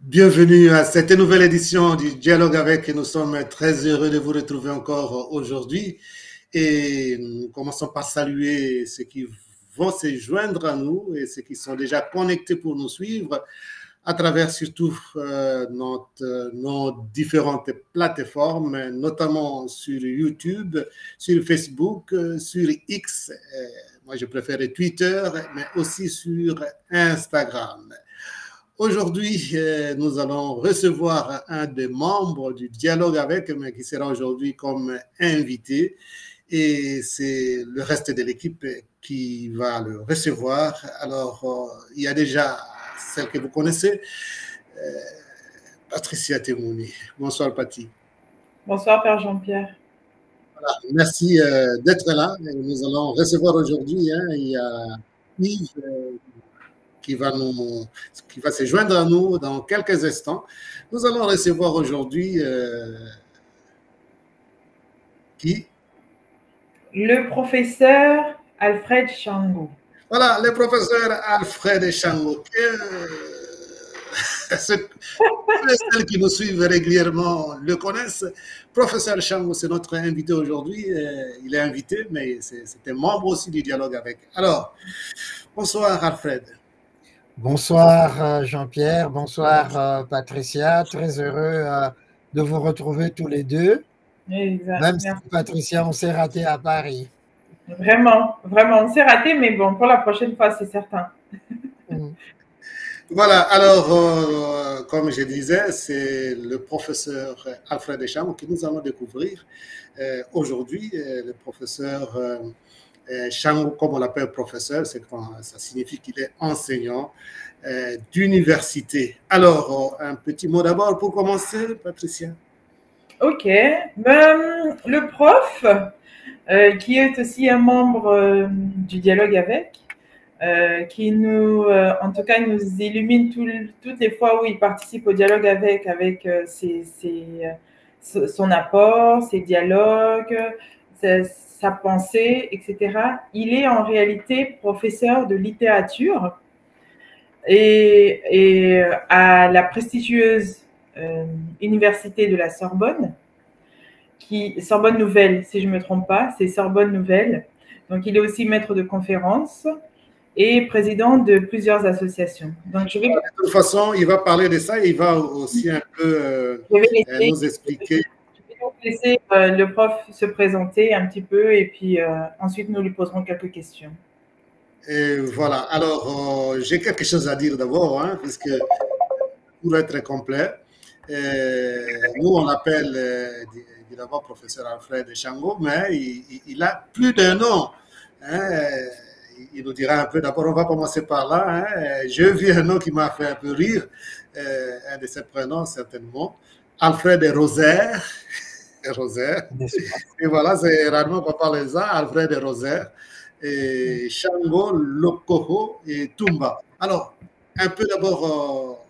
Bienvenue à cette nouvelle édition du Dialogue avec. Nous sommes très heureux de vous retrouver encore aujourd'hui. Et nous commençons par saluer ceux qui vont se joindre à nous et ceux qui sont déjà connectés pour nous suivre à travers surtout nos différentes plateformes, notamment sur YouTube, sur Facebook, sur X, moi je préfère Twitter, mais aussi sur Instagram. Aujourd'hui, nous allons recevoir un des membres du Dialogue avec, mais qui sera aujourd'hui comme invité. Et c'est le reste de l'équipe qui va le recevoir. Alors, il y a déjà celle que vous connaissez, Patricia Temouni. Bonsoir, Pati. Bonsoir, Père Jean-Pierre. Voilà, merci d'être là. Nous allons recevoir aujourd'hui, il y a Yves qui va se joindre à nous dans quelques instants. Nous allons recevoir aujourd'hui qui? Le professeur Alfred Shango. Voilà, le professeur Alfred Shango. Celles qui nous suivent régulièrement le connaissent. Professeur Shango, c'est notre invité aujourd'hui. Il est invité, mais c'est un membre aussi du dialogue avec. Alors, bonsoir Alfred. Bonsoir Jean-Pierre, bonsoir Patricia, très heureux de vous retrouver tous les deux. Exact. Même si Patricia, on s'est raté à Paris. Vraiment, vraiment, on s'est raté, mais bon, pour la prochaine fois, c'est certain. Voilà, alors, comme je disais, c'est le professeur Alfred Shango que nous allons découvrir aujourd'hui. Le professeur Shango, comme on l'appelle professeur, ça signifie qu'il est enseignant d'université. Alors, un petit mot d'abord pour commencer, Patricia. Ok, le prof, qui est aussi un membre du dialogue avec, qui nous, en tout cas, nous illumine toutes les fois où il participe au dialogue avec son apport, ses dialogues, sa pensée, etc. Il est en réalité professeur de littérature et à la prestigieuse université de la Sorbonne, Sorbonne Nouvelle, si je ne me trompe pas, c'est Sorbonne Nouvelle. Donc, il est aussi maître de conférences et président de plusieurs associations. Donc, de toute façon, il va parler de ça et il va aussi un peu nous expliquer. Je vais donc laisser le prof se présenter un petit peu et puis ensuite nous lui poserons quelques questions. Et voilà, alors j'ai quelque chose à dire d'abord, puisque pour être complet, nous on l'appelle d'abord professeur Alfred Shango, mais il a plus d'un nom. Il nous dira un peu, d'abord on va commencer par là. J'ai vu un nom qui m'a fait un peu rire, un de ses prénoms certainement, Alfred Rosaire. Rosaire. Et voilà, c'est rarement qu'on parle de ça, Alfred Rosaire. Et Shango, Lokoho et Tumba. Alors, un peu d'abord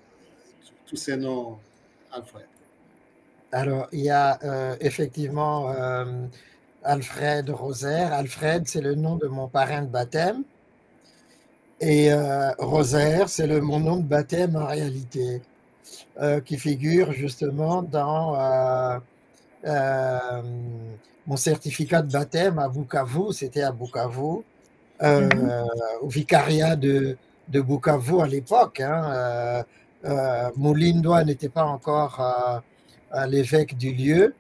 tous ces noms, Alfred. Alors, il y a effectivement Alfred Rosaire. Alfred, c'est le nom de mon parrain de baptême. Et Rosaire, c'est mon nom de baptême en réalité, qui figure justement dans mon certificat de baptême à Bukavu, c'était à Bukavu, au vicariat de Bukavu à l'époque. Moulindois n'était pas encore l'évêque du lieu,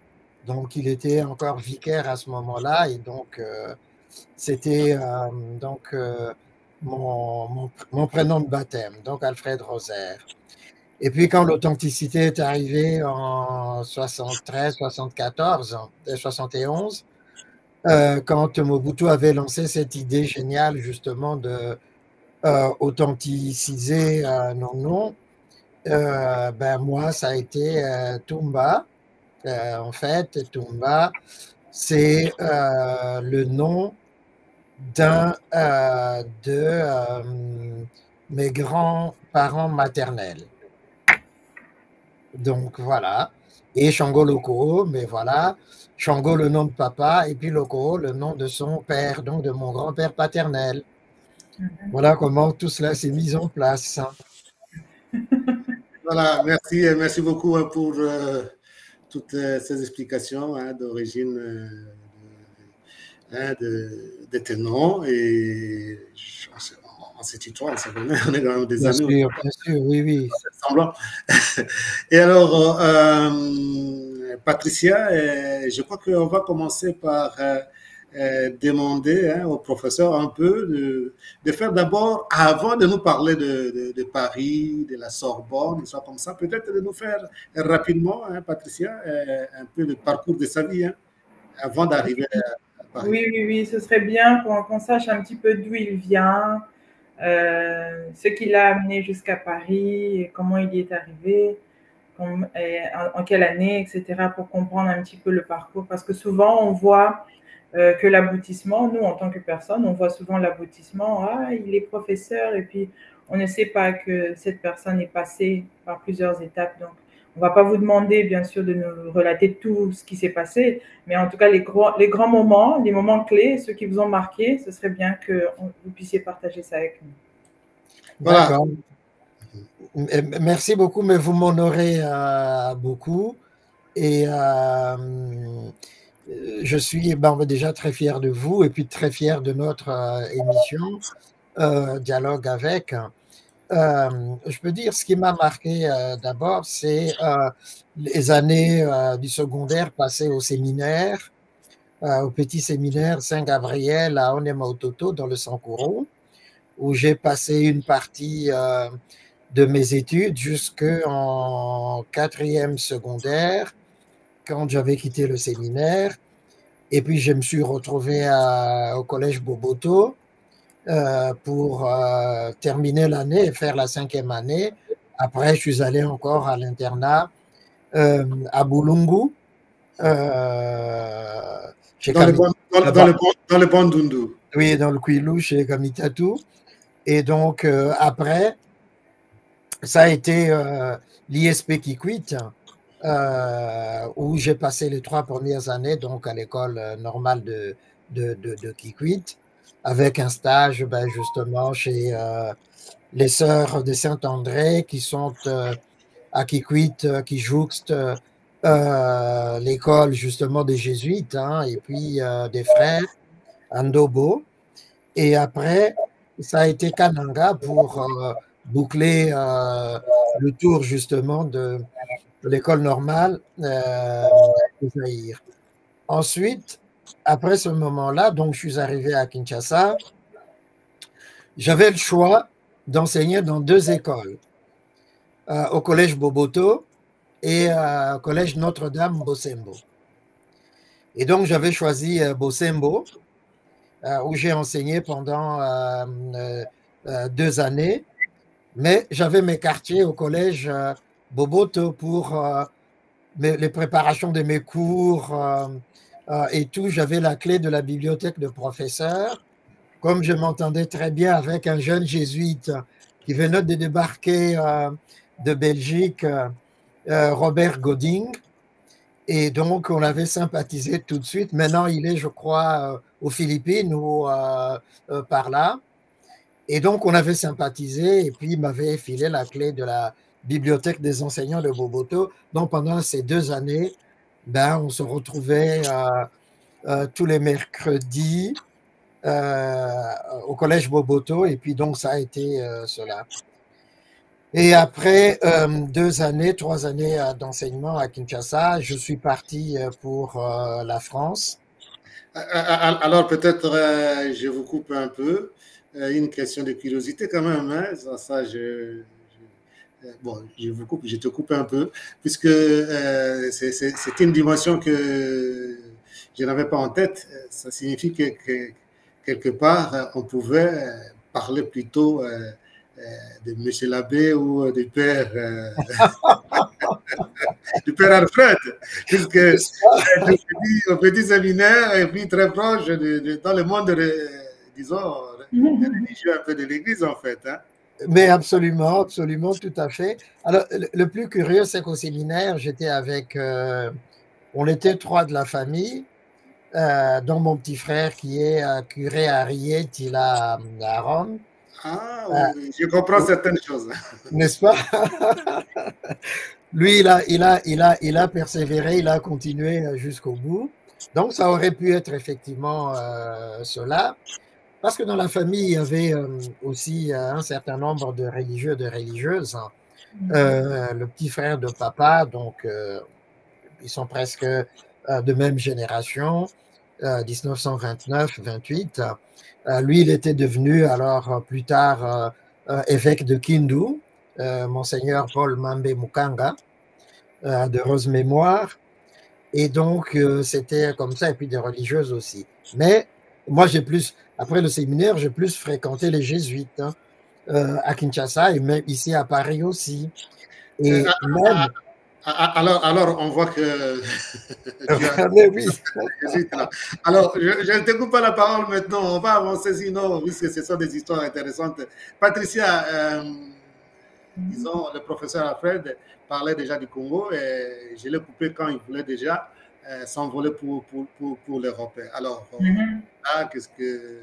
donc il était encore vicaire à ce moment-là, et donc c'était mon prénom de baptême, donc Alfred Rosaire. Et puis quand l'authenticité est arrivée en 73, 74, 71, quand Mobutu avait lancé cette idée géniale justement de authenticiser nos noms, moi ça a été Tumba. En fait, Tumba, c'est le nom d'un de mes grands-parents maternels. Donc voilà. Et Shango Loko, mais voilà. Shango, le nom de papa, et puis Loko, le nom de son père, donc de mon grand-père paternel. Voilà comment tout cela s'est mis en place. Voilà, merci beaucoup pour toutes ces explications d'origine de tes noms. Et on se tutoie, on est quand même des amis. Bien sûr, oui, oui. Semblant. Et alors, Patricia, je crois qu'on va commencer par demander au professeur un peu de faire d'abord, avant de nous parler de Paris, de la Sorbonne, des choses comme ça, peut-être de nous faire rapidement, Patricia, un peu le parcours de sa vie avant d'arriver à Paris. Oui, ce serait bien qu'on sache un petit peu d'où il vient, ce qui l'a amené jusqu'à Paris, et comment il y est arrivé, en quelle année, etc., pour comprendre un petit peu le parcours. Parce que souvent, on voit que l'aboutissement, nous, en tant que personne, on voit souvent l'aboutissement, il est professeur, et puis on ne sait pas que cette personne est passée par plusieurs étapes. Donc, on ne va pas vous demander, bien sûr, de nous relater tout ce qui s'est passé, mais en tout cas, les grands moments, les moments clés, ceux qui vous ont marqué, ce serait bien que vous puissiez partager ça avec nous. Voilà. D'accord. Merci beaucoup, mais vous m'honorez beaucoup. Et je suis déjà très fier de vous et puis très fier de notre émission Dialogue avec. Je peux dire ce qui m'a marqué d'abord, c'est les années du secondaire passées au séminaire, au petit séminaire Saint-Gabriel à Onemaototo dans le Sankuru, où j'ai passé une partie de mes études jusqu'en 4e secondaire, quand j'avais quitté le séminaire. Et puis, je me suis retrouvé au collège Boboto pour terminer l'année et faire la 5e année. Après, je suis allé encore à l'internat à Bulungu. Dans le Bandundu. Oui, dans le Kwilu, chez Gamitatu. Et donc, après, ça a été l'ISP Kikwit, où j'ai passé les 3 premières années donc à l'école normale de Kikwit, avec un stage justement chez les sœurs de Saint-André qui sont à Kikwit, qui jouxtent l'école justement des jésuites, et puis des frères Andobo. Et après, ça a été Kananga pour boucler le tour justement de l'école normale de Zaïre. Ensuite, après ce moment-là, donc je suis arrivé à Kinshasa. J'avais le choix d'enseigner dans 2 écoles, au collège Boboto et au collège Notre-Dame Bosembo. Et donc j'avais choisi Bosembo, où j'ai enseigné pendant 2 années, mais j'avais mes quartiers au collège Boboto pour les préparations de mes cours et tout. J'avais la clé de la bibliothèque de professeur. Comme je m'entendais très bien avec un jeune jésuite qui venait de débarquer de Belgique, Robert Goding, et donc on avait sympathisé tout de suite. Maintenant, il est, je crois, aux Philippines ou par là. Et donc, on avait sympathisé et puis il m'avait filé la clé de la bibliothèque des enseignants de Boboto. Donc, pendant ces 2 années, on se retrouvait tous les mercredis au collège Boboto. Et puis, donc, ça a été cela. Et après 2 années, 3 années d'enseignement à Kinshasa, je suis parti pour la France. Alors, peut-être, je vous coupe un peu. Une question de curiosité quand même. Je te coupe un peu, puisque c'est une dimension que je n'avais pas en tête. Ça signifie que quelque part, on pouvait parler plutôt de Monsieur l'abbé ou du père Alfred, puisque au petit séminaire et puis très proche dans le monde, disons, religieux un peu de l'Église en fait. Mais absolument, tout à fait. Alors, le plus curieux, c'est qu'au séminaire, j'étais avec, on était 3 de la famille, dont mon petit frère qui est curé à Riet, il a à Rome. Ah oui, je comprends certaines choses. N'est-ce pas? Lui, il a persévéré, il a continué jusqu'au bout. Donc, ça aurait pu être effectivement cela. Parce que dans la famille, il y avait aussi un certain nombre de religieux, de religieuses. Hein. Le petit frère de papa, donc ils sont presque de même génération, 1929-28. Lui, il était devenu alors plus tard évêque de Kindu, Monseigneur Paul Mambe Mukanga, de heureuse mémoire. Et donc, c'était comme ça, et puis des religieuses aussi. Mais moi, après le séminaire, j'ai plus fréquenté les jésuites hein, à Kinshasa et même ici à Paris aussi. Et même. Alors, on voit que Mais oui. Alors, je ne te coupe pas la parole maintenant. On va avancer sinon, puisque ce sont des histoires intéressantes. Patricia, disons, le professeur Alfred parlait déjà du Congo et je l'ai coupé quand il voulait déjà s'envoler pour l'Europe. Alors, là, qu'est-ce que...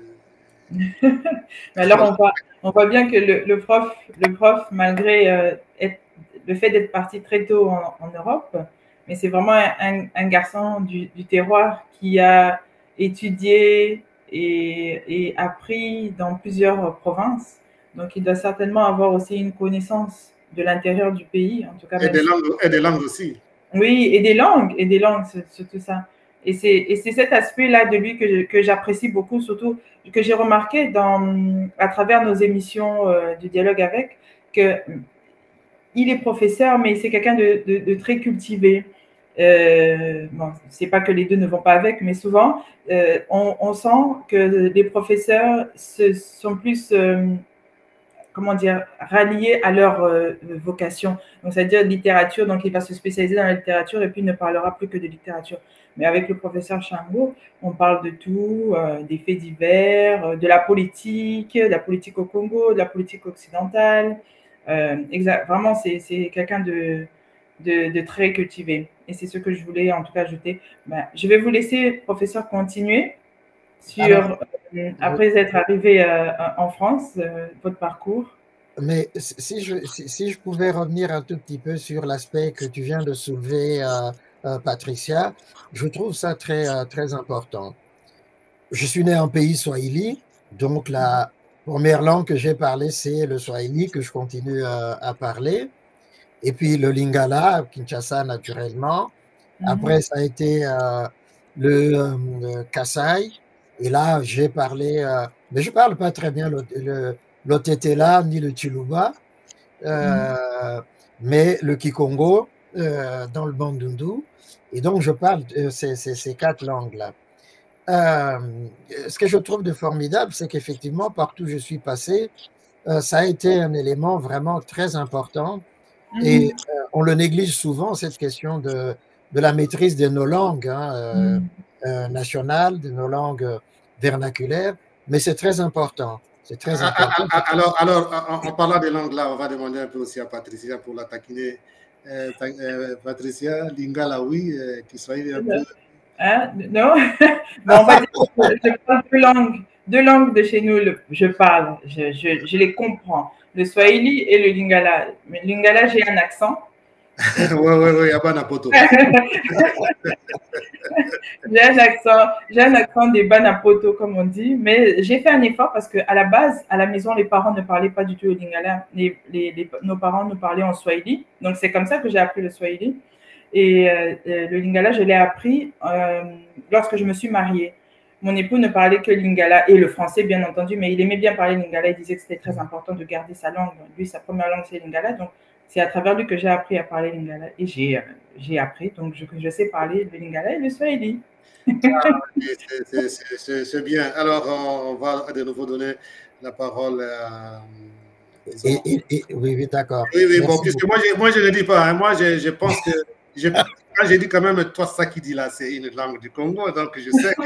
Alors, on voit bien que le prof malgré le fait d'être parti très tôt en Europe, mais c'est vraiment un garçon du terroir qui a étudié et appris dans plusieurs provinces. Donc, il doit certainement avoir aussi une connaissance de l'intérieur du pays, en tout cas. Et des langues aussi. Oui, et des langues, c'est tout ça. Et c'est cet aspect-là de lui que j'apprécie beaucoup, surtout que j'ai remarqué à travers nos émissions du dialogue avec, que il est professeur, mais c'est quelqu'un de très cultivé. Bon, c'est pas que les deux ne vont pas avec, mais souvent, on sent que les professeurs sont plus, comment dire, ralliés à leur vocation. Donc, c'est-à-dire littérature, donc il va se spécialiser dans la littérature et puis il ne parlera plus que de littérature. Mais avec le professeur Chambo, on parle de tout, des faits divers, de la politique au Congo, de la politique occidentale. Vraiment, c'est quelqu'un de très cultivé. Et c'est ce que je voulais en tout cas ajouter. Je vais vous laisser, professeur, continuer après être arrivé en France, votre parcours. Mais si je pouvais revenir un tout petit peu sur l'aspect que tu viens de soulever, Patricia, je trouve ça très, très important. Je suis né en pays swahili, donc la première langue que j'ai parlée, c'est le swahili que je continue à parler. Et puis le lingala, Kinshasa naturellement. Après, ça a été le Kasaï. Et là, j'ai parlé, mais je parle pas très bien l'Otetela ni le Chiluba, mais le Kikongo dans le Bandundu. Et donc, je parle ces quatre langues-là. Ce que je trouve de formidable, c'est qu'effectivement, partout où je suis passé, ça a été un élément vraiment très important. Et on le néglige souvent, cette question de la maîtrise de nos langues hein, nationales, de nos langues vernaculaires, mais c'est très important. C'est très important. Alors, en parlant des langues là, on va demander un peu aussi à Patricia pour la taquiner. Patricia, Lingala, oui, qui soit un peu... Hein? Non, bon, on va dire que je parle deux langues de chez nous, je parle, je les comprends. Le Swahili et le Lingala. Mais Lingala, j'ai un accent. Oui, Banapoto. J'ai un accent des Banapoto, comme on dit, mais j'ai fait un effort parce qu'à la base, à la maison, les parents ne parlaient pas du tout au Lingala. Nos parents nous parlaient en Swahili, donc c'est comme ça que j'ai appris le Swahili. Et le Lingala, je l'ai appris lorsque je me suis mariée. Mon époux ne parlait que Lingala et le français, bien entendu, mais il aimait bien parler Lingala. Il disait que c'était très important de garder sa langue. Lui, sa première langue, c'est Lingala. Donc, c'est à travers lui que j'ai appris à parler Lingala. Et j'ai appris, donc je sais parler le Lingala et le Swahili. C'est bien. Alors, on va de nouveau donner la parole à... Oui, d'accord. Oui, bon, puisque moi, je ne le dis pas. Hein. Moi, je pense que... Quand j'ai dit quand même, toi, ça qui dit là, c'est une langue du Congo, donc je sais que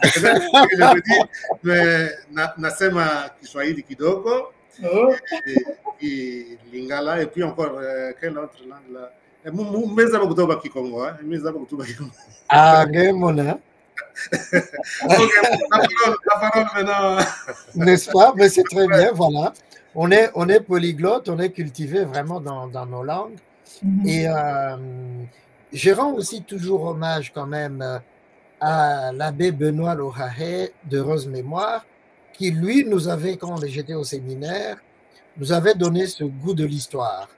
c'est ce que je veux dire, mais Nasema Kiswahili Kidogo, et Lingala, et puis encore, quelle autre langue là? Ah, Gemona. Ok, la parole maintenant. N'est-ce pas? Mais c'est très bien, voilà. On est polyglotte, on est cultivé vraiment dans nos langues. Et je rends aussi toujours hommage quand même à l'abbé Benoît Lohahe d'heureuse mémoire, qui lui nous avait, quand j'étais au séminaire, nous avait donné ce goût de l'histoire,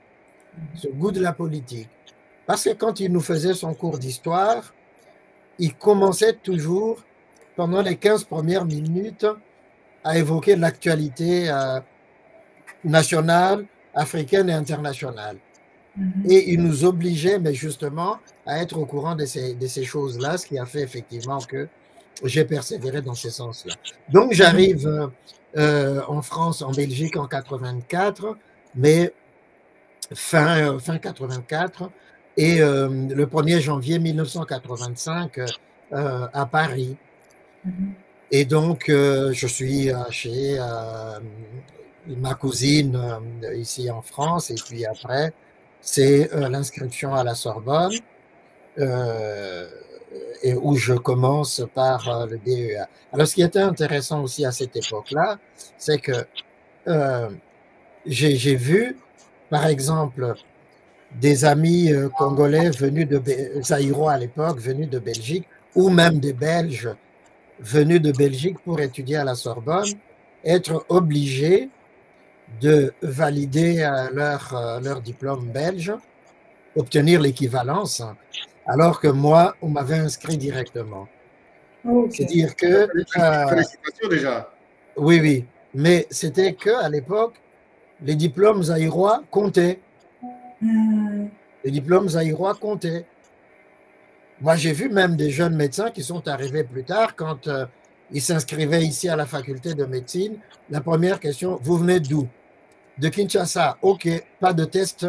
ce goût de la politique. Parce que quand il nous faisait son cours d'histoire, il commençait toujours, pendant les 15 premières minutes, à évoquer l'actualité nationale, africaine et internationale. Et il nous obligeait, mais justement, à être au courant de ces choses-là, ce qui a fait effectivement que j'ai persévéré dans ce sens-là. Donc, j'arrive en France, en Belgique en 84, mais fin 84, et le 1er janvier 1985 à Paris. Et donc, je suis chez ma cousine ici en France, et puis après, c'est l'inscription à la Sorbonne, et où je commence par le DEA. Alors, ce qui était intéressant aussi à cette époque-là, c'est que j'ai vu, par exemple, des amis congolais venus zaïrois à l'époque, venus de Belgique, ou même des Belges venus de Belgique pour étudier à la Sorbonne, être obligés de valider leur diplôme belge, obtenir l'équivalence, alors que moi, on m'avait inscrit directement. Okay. C'est-à-dire que... Félicitations déjà. Oui, oui. Mais c'était qu'à l'époque, les diplômes zaïrois comptaient. Les diplômes zaïrois comptaient. Moi, j'ai vu même des jeunes médecins qui sont arrivés plus tard, quand ils s'inscrivaient ici à la faculté de médecine. La première question, vous venez d'où? De Kinshasa. OK, pas de test,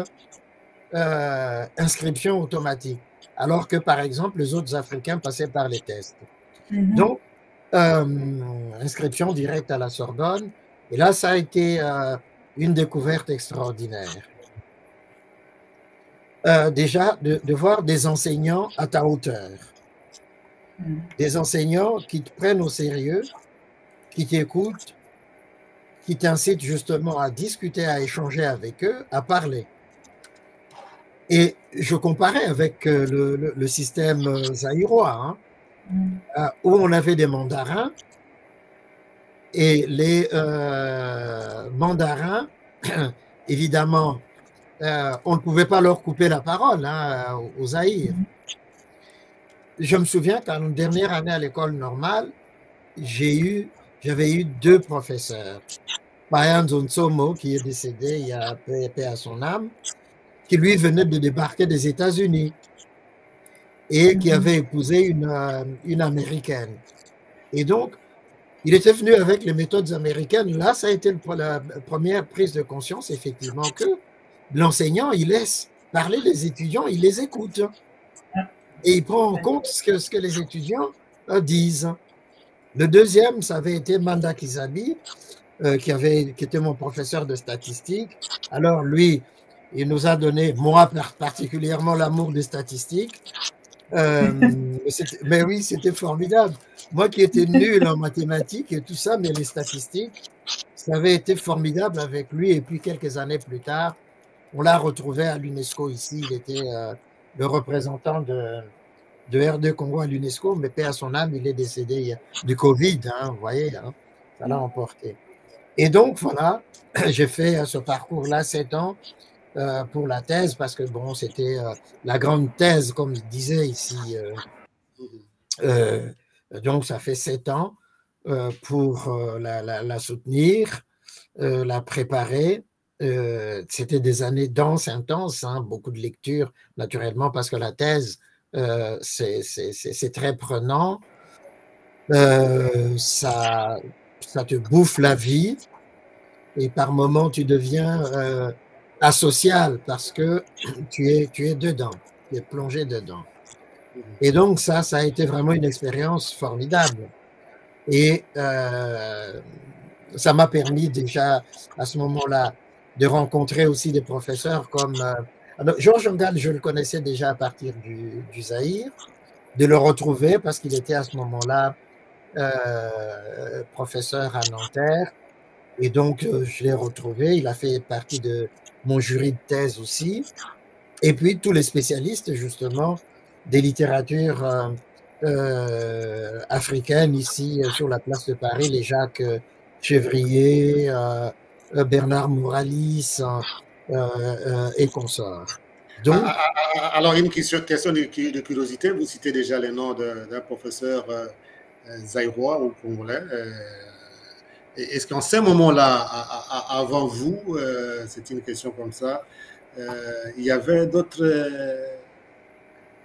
inscription automatique. Alors que, par exemple, les autres Africains passaient par les tests. Donc, inscription directe à la Sorbonne. Et là, ça a été une découverte extraordinaire. Déjà, de voir des enseignants à ta hauteur. Des enseignants qui te prennent au sérieux, qui t'écoutent, qui t'incitent justement à discuter, à échanger avec eux, à parler. Et je comparais avec le système zaïrois, où on avait des mandarins, et les mandarins, évidemment, on ne pouvait pas leur couper la parole aux Zaïre. Je me souviens qu'en dernière année à l'école normale, j'avais eu 2 professeurs. Payan Zonsomo, qui est décédé il y a paix à son âme, qui lui venait de débarquer des États-Unis et qui avait épousé une Américaine. Et donc, il était venu avec les méthodes américaines. Là, ça a été la première prise de conscience, effectivement, que l'enseignant, il laisse parler les étudiants, il les écoute. Et il prend en compte ce que les étudiants disent. Le deuxième, ça avait été Manda Kizabi, qui était mon professeur de statistique. Alors, lui, il nous a donné, moi particulièrement, l'amour des statistiques. Mais oui, c'était formidable. Moi qui étais nul en mathématiques et tout ça, mais les statistiques, ça avait été formidable avec lui. Et puis, quelques années plus tard, on l'a retrouvé à l'UNESCO ici. Il était le représentant de R2 Congo à l'UNESCO, mais paix à son âme, il est décédé du Covid, vous voyez, ça l'a emporté. Et donc, voilà, j'ai fait ce parcours-là 7 ans pour la thèse, parce que, bon, c'était la grande thèse, comme je disais ici. Donc, ça fait 7 ans pour la soutenir, la préparer. C'était des années denses, intenses, beaucoup de lectures, naturellement, parce que la thèse, c'est très prenant. Ça te bouffe la vie, et par moments, tu deviens asocial parce que tu es dedans, tu es plongé dedans. Et donc, ça a été vraiment une expérience formidable. Et ça m'a permis déjà, à ce moment-là, de rencontrer aussi des professeurs comme... Georges Ngal, je le connaissais déjà à partir du Zaïre. de le retrouver parce qu'il était à ce moment-là professeur à Nanterre. Et donc, je l'ai retrouvé. Il a fait partie de mon jury de thèse aussi. Et puis, tous les spécialistes, justement, des littératures africaines ici sur la place de Paris, les Jacques Chevrier, Bernard Mouralis et consorts. Donc, alors, une question de curiosité. Vous citez déjà les noms d'un professeur zaïrois ou congolais. Est-ce qu'en ce moment-là, avant vous, c'est une question comme ça, il y avait d'autres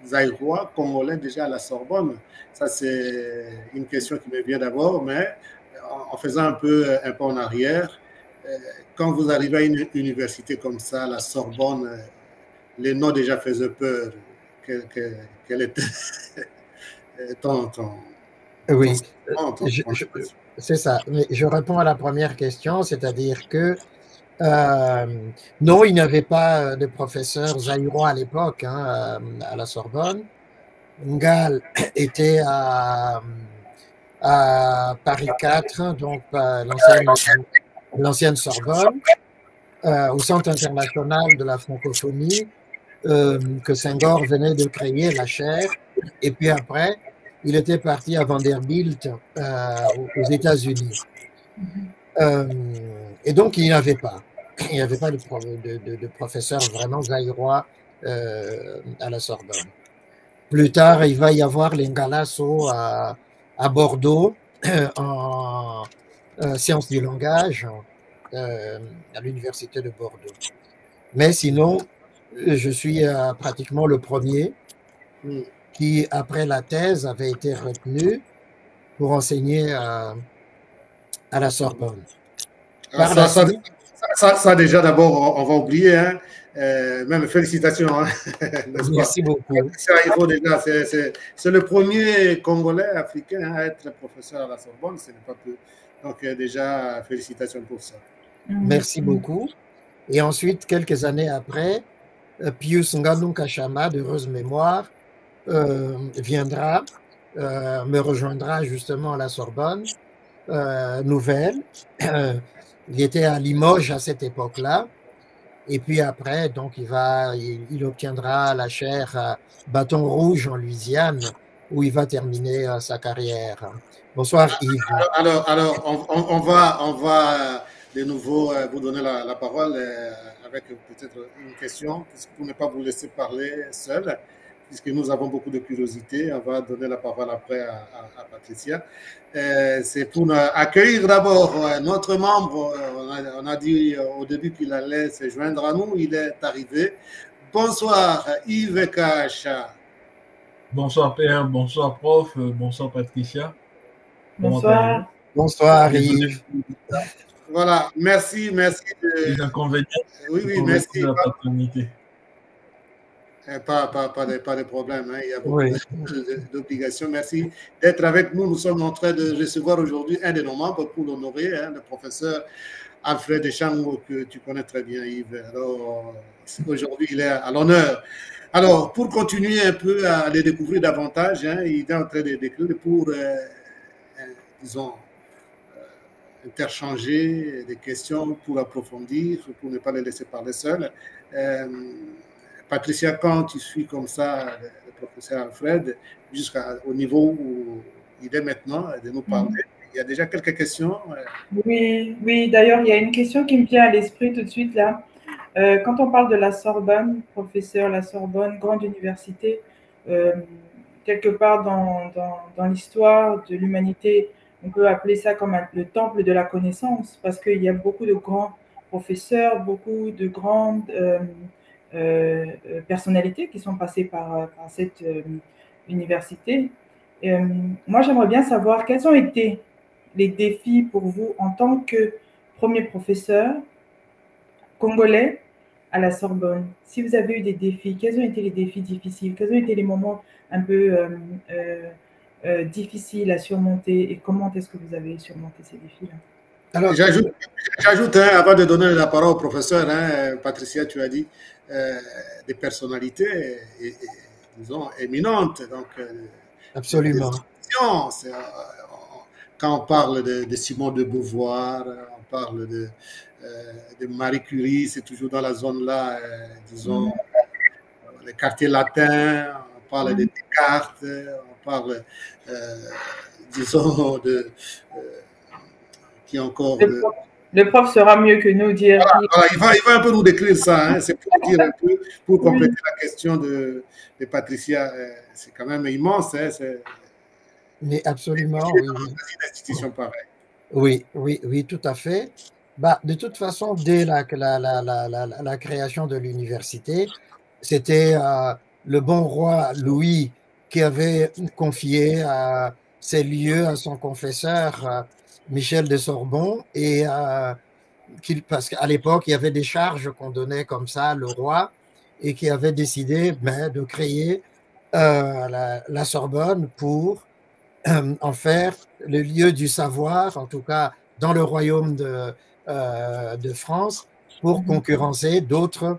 zaïrois congolais déjà à la Sorbonne? Ça, c'est une question qui me vient d'abord, mais en faisant un pas en arrière, quand vous arrivez à une université comme ça, la Sorbonne, les noms déjà faisaient peur. Quel était ton, oui, ton c'est ça. Mais je réponds à la première question, c'est-à-dire que non, il n'y avait pas de professeur zaïrois à l'époque hein, à la Sorbonne. Ngal était à Paris 4, donc l'ancienne Sorbonne, au Centre international de la francophonie, que Senghor venait de créer, la chaire. Et puis après, il était parti à Vanderbilt aux États-Unis. Et donc, il n'y avait pas. Il n'y avait pas de professeur vraiment zaïrois à la Sorbonne. Plus tard, il va y avoir l'Engalasso à Bordeaux en sciences du langage à l'université de Bordeaux. Mais sinon, je suis pratiquement le premier qui, après la thèse, avait été retenu pour enseigner à la Sorbonne. Ça, déjà, d'abord, on va oublier. Hein. Même félicitations. Hein. Merci beaucoup. C'est le premier Congolais africain à être professeur à la Sorbonne. Ce n'est pas peu. Donc, déjà, félicitations pour ça. Merci beaucoup. Et ensuite, quelques années après, Pius Ngannou Kachama, d'heureuse mémoire, viendra, me rejoindra justement à la Sorbonne Nouvelle. Il était à Limoges à cette époque-là. Et puis après, donc, il obtiendra la chaire Bâton Rouge en Louisiane, où il va terminer sa carrière. Bonsoir Yves. Alors on va de nouveau vous donner la parole avec peut-être une question, pour ne pas vous laisser parler seul, puisque nous avons beaucoup de curiosité. On va donner la parole après à Patricia. C'est pour accueillir d'abord notre membre. On a dit au début qu'il allait se joindre à nous. Il est arrivé. Bonsoir Yves Kacha. Bonsoir Père, bonsoir prof, bonsoir Patricia. Bonsoir. Bonsoir Yves. Voilà, merci. Les inconvénients. Oui, merci. La paternité. Pas de problème, hein. Il y a beaucoup d'obligations. Merci d'être avec nous. Nous sommes en train de recevoir aujourd'hui un de nos membres pour l'honorer, hein, le professeur Alfred Echango, que tu connais très bien, Yves. Alors, aujourd'hui, il est à l'honneur. Alors, pour continuer un peu à les découvrir davantage, hein, il est en train de décrire pour, disons, interchanger des questions pour approfondir, pour ne pas les laisser parler seuls. Patricia, quand tu suis comme ça le professeur Alfred, jusqu'au niveau où il est maintenant, de nous parler, il y a déjà quelques questions. Oui, d'ailleurs, il y a une question qui me vient à l'esprit tout de suite là. Quand on parle de la Sorbonne, professeur, la Sorbonne, grande université, quelque part dans l'histoire de l'humanité, on peut appeler ça comme le temple de la connaissance, parce qu'il y a beaucoup de grands professeurs, beaucoup de grandes personnalités qui sont passées par cette université. Moi, j'aimerais bien savoir quels ont été les défis pour vous en tant que premier professeur congolais à la Sorbonne. Si vous avez eu des défis, quels ont été les défis difficiles? Quels ont été les moments un peu difficiles à surmonter et comment est-ce que vous avez surmonté ces défis-là? Alors, j'ajoute hein, avant de donner la parole au professeur, hein, Patricia, tu as dit des personnalités, et disons, éminentes. Donc, Absolument. Quand on parle de Simone de Beauvoir, on parle de Marie Curie, c'est toujours dans la zone là, disons, les quartiers latins, on parle de Descartes, on parle, disons, qui encore. Le prof sera mieux que nous dire. Voilà, il va un peu nous décrire ça, hein, c'est pour dire un peu, pour compléter la question de Patricia, c'est quand même immense. Hein, mais absolument, oui. Une institution pareille. Oui, tout à fait. Bah, de toute façon, dès la création de l'université, c'était le bon roi Louis qui avait confié ces lieux à son confesseur Michel de Sorbon, et parce qu'à l'époque, il y avait des charges qu'on donnait comme ça, le roi, et qui avait décidé de créer la Sorbonne pour en faire le lieu du savoir, en tout cas dans le royaume de France, pour concurrencer d'autres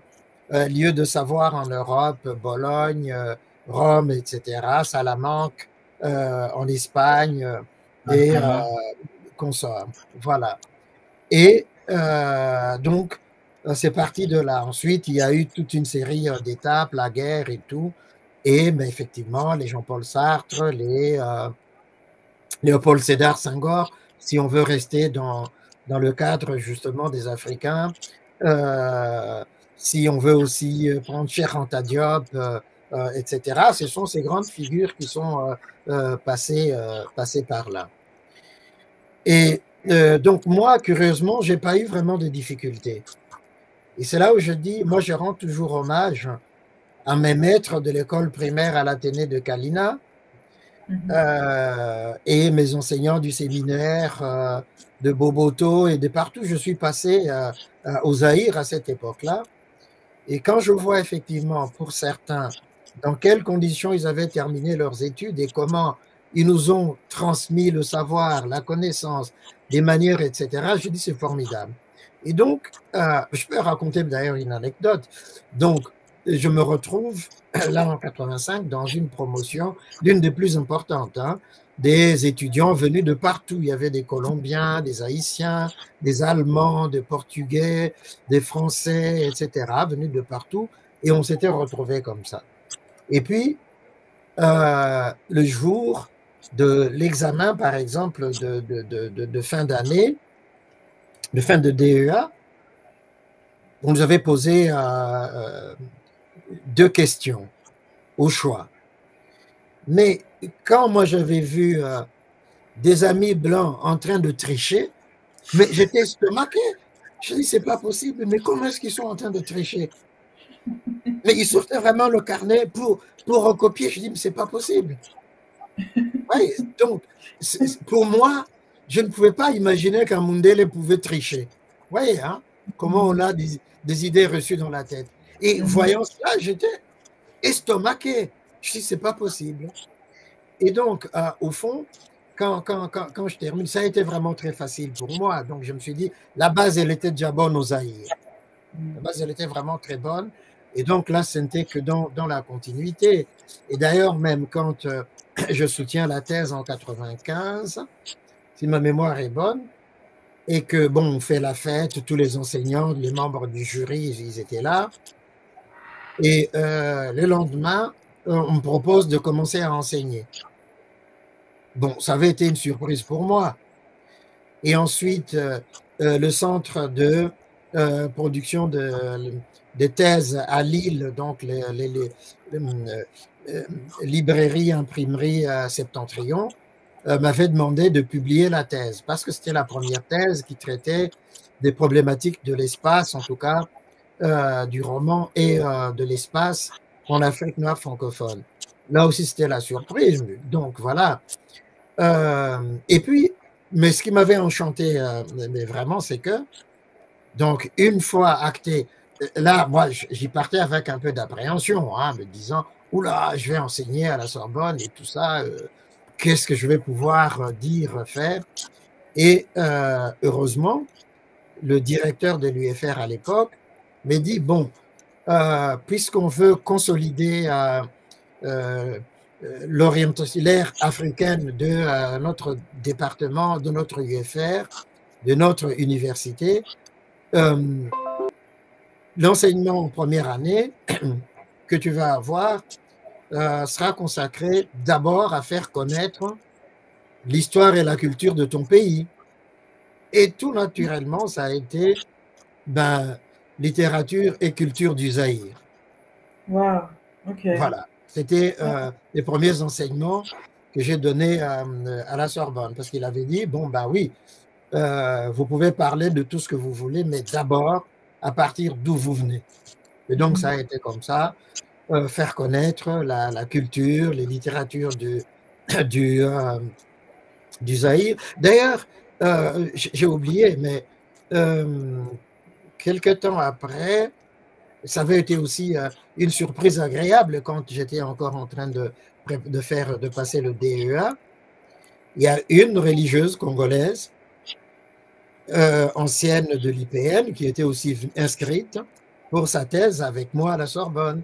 lieux de savoir en Europe, Bologne, Rome, etc., Salamanque, en Espagne, et consorts. Voilà. Et donc, c'est parti de là. Ensuite, il y a eu toute une série d'étapes, la guerre et tout. Et mais effectivement, les Jean-Paul Sartre, les Léopold Sédar Senghor, si on veut rester dans le cadre justement des Africains, si on veut aussi prendre Cheikh Anta Diop, etc. Ce sont ces grandes figures qui sont passées par là. Et donc moi, curieusement, j'ai pas eu vraiment de difficultés. Et c'est là où je dis, moi je rends toujours hommage à mes maîtres de l'école primaire à l'Athénée de Kalina, et mes enseignants du séminaire de Boboto et de partout. Je suis passé au Zaïre à cette époque-là. Et quand je vois effectivement, pour certains, dans quelles conditions ils avaient terminé leurs études et comment ils nous ont transmis le savoir, la connaissance, des manières, etc., je dis c'est formidable. Et donc, je peux raconter d'ailleurs une anecdote. Donc, je me retrouve là en 85 dans une promotion, l'une des plus importantes, hein, des étudiants venus de partout. Il y avait des Colombiens, des Haïtiens, des Allemands, des Portugais, des Français, etc., venus de partout, et on s'était retrouvés comme ça. Et puis, le jour de l'examen, par exemple, de fin d'année, de fin de DEA, on nous avait posé 2 questions au choix. Mais quand moi j'avais vu des amis blancs en train de tricher, mais j'étais estomaqué. Je dis, c'est pas possible, mais comment est-ce qu'ils sont en train de tricher? Mais ils sortaient vraiment le carnet pour recopier. Je dis, mais c'est pas possible. Oui, donc, pour moi, je ne pouvais pas imaginer qu'un Mundele pouvait tricher. Vous voyez, hein, comment on a des idées reçues dans la tête. Et voyant cela, j'étais estomaqué. Je dis, c'est pas possible. Et donc, au fond, quand je termine, ça a été vraiment très facile pour moi. Donc, je me suis dit, la base, elle était déjà bonne aux Zaïre. La base, elle était vraiment très bonne. Et donc, là, ce n'était que dans la continuité. Et d'ailleurs, même quand je soutiens la thèse en 95, si ma mémoire est bonne, et que, bon, on fait la fête, tous les enseignants, les membres du jury, ils étaient là. Et le lendemain, on me propose de commencer à enseigner. Bon, ça avait été une surprise pour moi. Et ensuite, le centre de production de thèses à Lille, donc les librairies, imprimeries Septentrion, m'avait demandé de publier la thèse, parce que c'était la première thèse qui traitait des problématiques de l'espace, en tout cas du roman et de l'espace en Afrique noire francophone. Là aussi, c'était la surprise. Donc, voilà. Et puis, mais ce qui m'avait enchanté, mais vraiment, c'est que, donc, une fois acté, là, moi, j'y partais avec un peu d'appréhension, hein, me disant, oula, je vais enseigner à la Sorbonne et tout ça, qu'est-ce que je vais pouvoir dire, faire? Et heureusement, le directeur de l'UFR à l'époque m'a dit, bon, puisqu'on veut consolider l'orientale africaine de notre département, de notre UFR, de notre université. L'enseignement en première année que tu vas avoir sera consacré d'abord à faire connaître l'histoire et la culture de ton pays. Et tout naturellement, ça a été littérature et culture du Zaïre. Wow, ok. Voilà, c'était les premiers enseignements que j'ai donnés à la Sorbonne, parce qu'il avait dit, bon, ben oui, vous pouvez parler de tout ce que vous voulez, mais d'abord, à partir d'où vous venez. Et donc, ça a été comme ça, faire connaître la culture, les littératures du Zaïre. D'ailleurs, j'ai oublié, mais quelque temps après, ça avait été aussi une surprise agréable quand j'étais encore en train de passer le DEA. Il y a une religieuse congolaise, ancienne de l'IPN, qui était aussi inscrite pour sa thèse avec moi à la Sorbonne.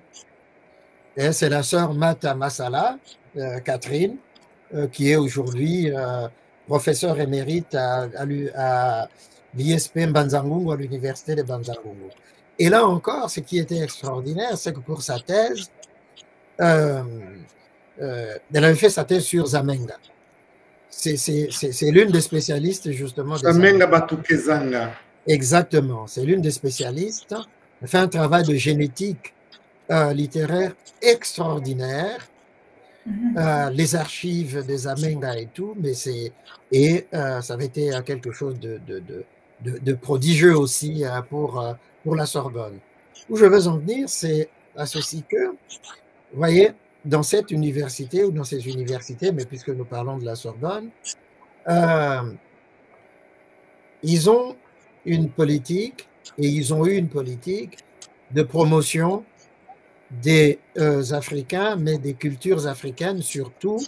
Et c'est la sœur Mata Masala, Catherine, qui est aujourd'hui professeure émérite à l'ISP Mbanzangungu, à l'université de Mbanzangungu. Et là encore, ce qui était extraordinaire, c'est que pour sa thèse, elle avait fait sa thèse sur Zamenga. C'est l'une des spécialistes justement. Zamenga Batukezanga. Exactement, c'est l'une des spécialistes. Elle fait un travail de génétique littéraire extraordinaire. Les archives des Zamenga et tout, mais ça avait été quelque chose de prodigieux aussi pour la Sorbonne. Où je veux en venir, c'est à ceci que, vous voyez, dans cette université ou dans ces universités, mais puisque nous parlons de la Sorbonne, ils ont une politique, et ils ont eu une politique de promotion des Africains, mais des cultures africaines surtout,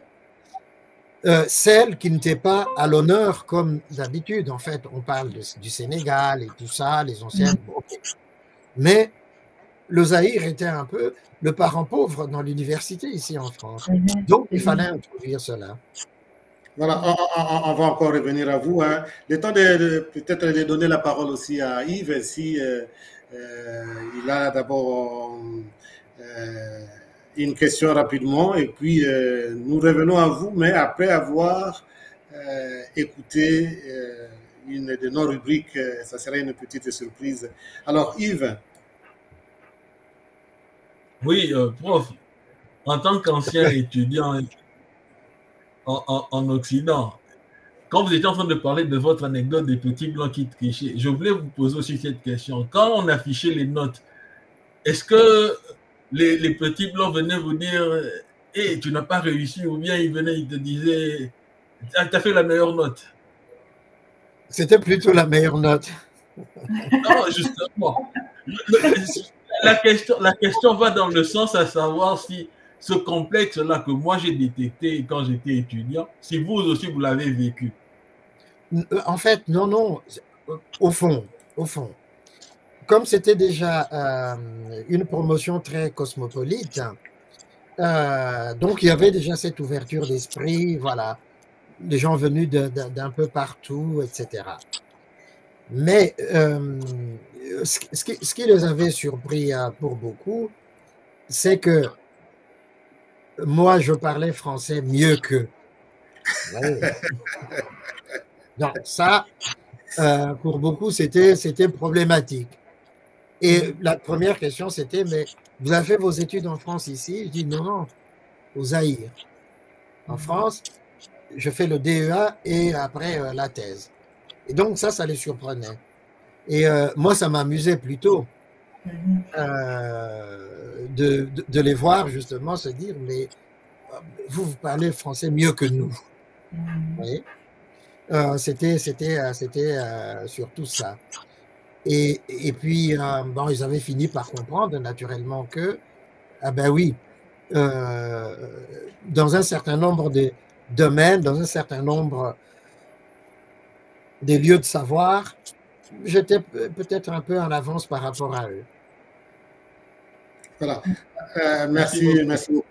celles qui n'étaient pas à l'honneur comme d'habitude. En fait, on parle du Sénégal et tout ça, les anciennes. Okay. Mais le Zaïre était un peu le parent pauvre dans l'université ici en France. Donc, il fallait introduire cela. Voilà, on va encore revenir à vous. Hein. Le temps de peut-être de donner la parole aussi à Yves, si il a d'abord une question rapidement, et puis nous revenons à vous, mais après avoir écouté une de nos rubriques, ça serait une petite surprise. Alors, Yves. Oui, prof, en tant qu'ancien étudiant en Occident, quand vous étiez en train de parler de votre anecdote des petits blancs qui trichaient, je voulais vous poser aussi cette question. Quand on affichait les notes, est-ce que les petits blancs venaient vous dire « Hey, tu n'as pas réussi » ou bien ils venaient, ils te disaient « Tu as fait la meilleure note ». C'était plutôt la meilleure note. Non, justement. La question va dans le sens à savoir si ce complexe-là que moi j'ai détecté quand j'étais étudiant, si vous aussi vous l'avez vécu. En fait, non. Au fond, comme c'était déjà une promotion très cosmopolite, donc il y avait déjà cette ouverture d'esprit, voilà, des gens venus d'un peu partout, etc. Mais ce qui les avait surpris pour beaucoup, c'est que moi, je parlais français mieux qu'eux. Donc ça, pour beaucoup, c'était problématique. Et la première question, c'était, mais vous avez fait vos études en France ici? Je dis non, au Zaïre. En France, je fais le DEA et après la thèse. Et donc ça les surprenait. Et moi, ça m'amusait plutôt de les voir justement se dire, mais vous parlez français mieux que nous. Vous voyez? C'était surtout ça. Et puis, bon, ils avaient fini par comprendre naturellement que, ah ben oui, dans un certain nombre de domaines, dans un certain nombre des lieux de savoir, j'étais peut-être un peu en avance par rapport à eux. Voilà. Merci beaucoup.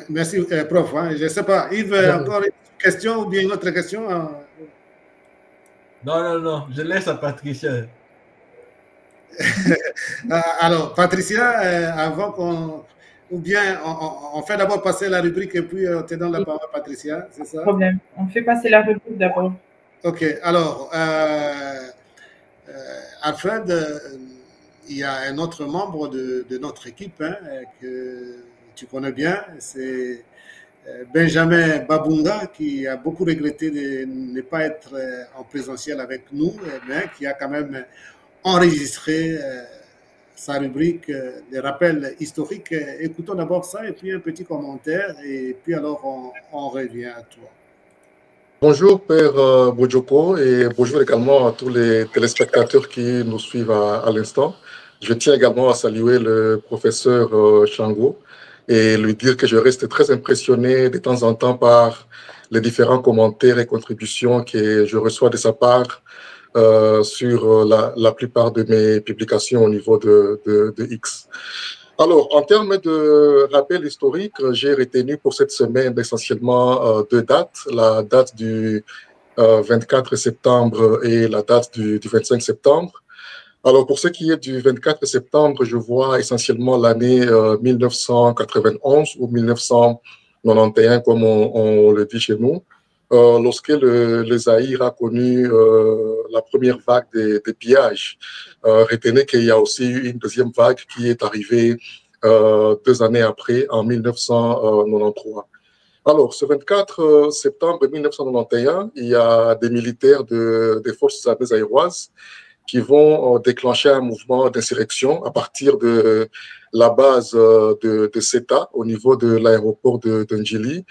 Merci, prof. Hein. Je ne sais pas, Yves, encore une question ou bien une autre question? Non, je laisse à Patricia. Alors, Patricia, avant qu'on... Ou bien on fait d'abord passer la rubrique et puis on te donne la parole, Patricia, c'est ça? Problème. On fait passer la rubrique d'abord. Ok, alors, Alfred, il y a un autre membre de notre équipe hein, que tu connais bien, c'est Benjamin Babunga, qui a beaucoup regretté de ne pas être en présentiel avec nous, mais qui a quand même enregistré sa rubrique des rappels historiques. Écoutons d'abord ça et puis un petit commentaire et puis alors on revient à toi. Bonjour Père Bojoko et bonjour également à tous les téléspectateurs qui nous suivent à l'instant. Je tiens également à saluer le professeur Chango et lui dire que je reste très impressionné de temps en temps par les différents commentaires et contributions que je reçois de sa part sur la plupart de mes publications au niveau de X. Alors, en termes de rappel historique, j'ai retenu pour cette semaine essentiellement deux dates. La date du 24 septembre et la date du 25 septembre. Alors, pour ce qui est du 24 septembre, je vois essentiellement l'année 1991 ou 1991, comme on le dit chez nous, lorsque le Zaïre a connu la première vague des pillages. Retenez qu'il y a aussi eu une deuxième vague qui est arrivée 2 années après, en 1993. Alors, ce 24 septembre 1991, il y a des militaires des forces armées zaïroises qui vont déclencher un mouvement d'insurrection à partir de la base de Seta au niveau de l'aéroport de Ndjili.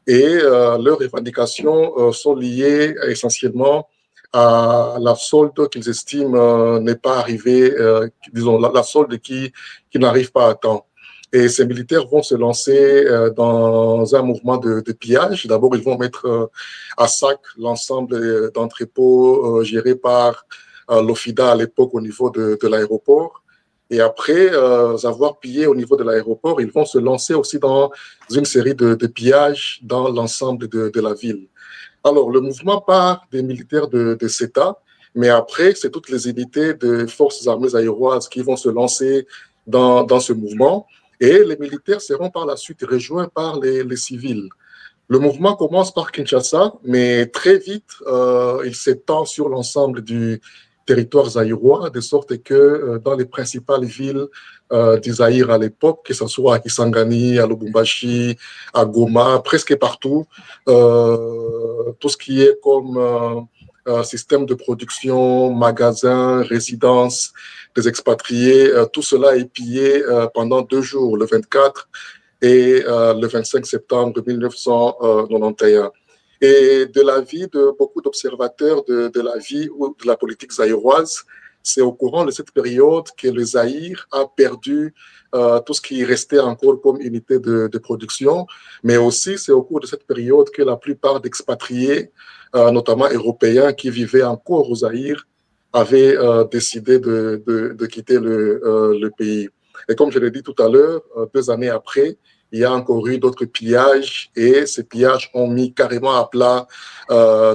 Et leurs revendications sont liées essentiellement à la solde qu'ils estiment n'est pas arrivée, disons, la solde qui n'arrive pas à temps. Et ces militaires vont se lancer dans un mouvement de pillage. D'abord, ils vont mettre à sac l'ensemble d'entrepôts gérés par l'OFIDA à l'époque au niveau de l'aéroport. Et après avoir pillé au niveau de l'aéroport, ils vont se lancer aussi dans une série de pillages dans l'ensemble de la ville. Alors, le mouvement part des militaires de Seta, mais après, c'est toutes les unités de forces armées zaïroises qui vont se lancer dans ce mouvement. Et les militaires seront par la suite rejoints par les civils. Le mouvement commence par Kinshasa, mais très vite, il s'étend sur l'ensemble du territoire zaïrois, de sorte que dans les principales villes du Zaïre à l'époque, que ce soit à Kisangani, à Lubumbashi, à Goma, presque partout, tout ce qui est comme système de production, magasins, résidences des expatriés, tout cela est pillé pendant 2 jours, le 24 et le 25 septembre 1991. Et de l'avis de beaucoup d'observateurs de la vie ou de la politique zaïroise, c'est au courant de cette période que le Zaïre a perdu tout ce qui restait encore comme unité de production, mais aussi c'est au cours de cette période que la plupart d'expatriés, notamment européens qui vivaient encore au Zaïre, avaient décidé de quitter le pays. Et comme je l'ai dit tout à l'heure, 2 années après, il y a encore eu d'autres pillages et ces pillages ont mis carrément à plat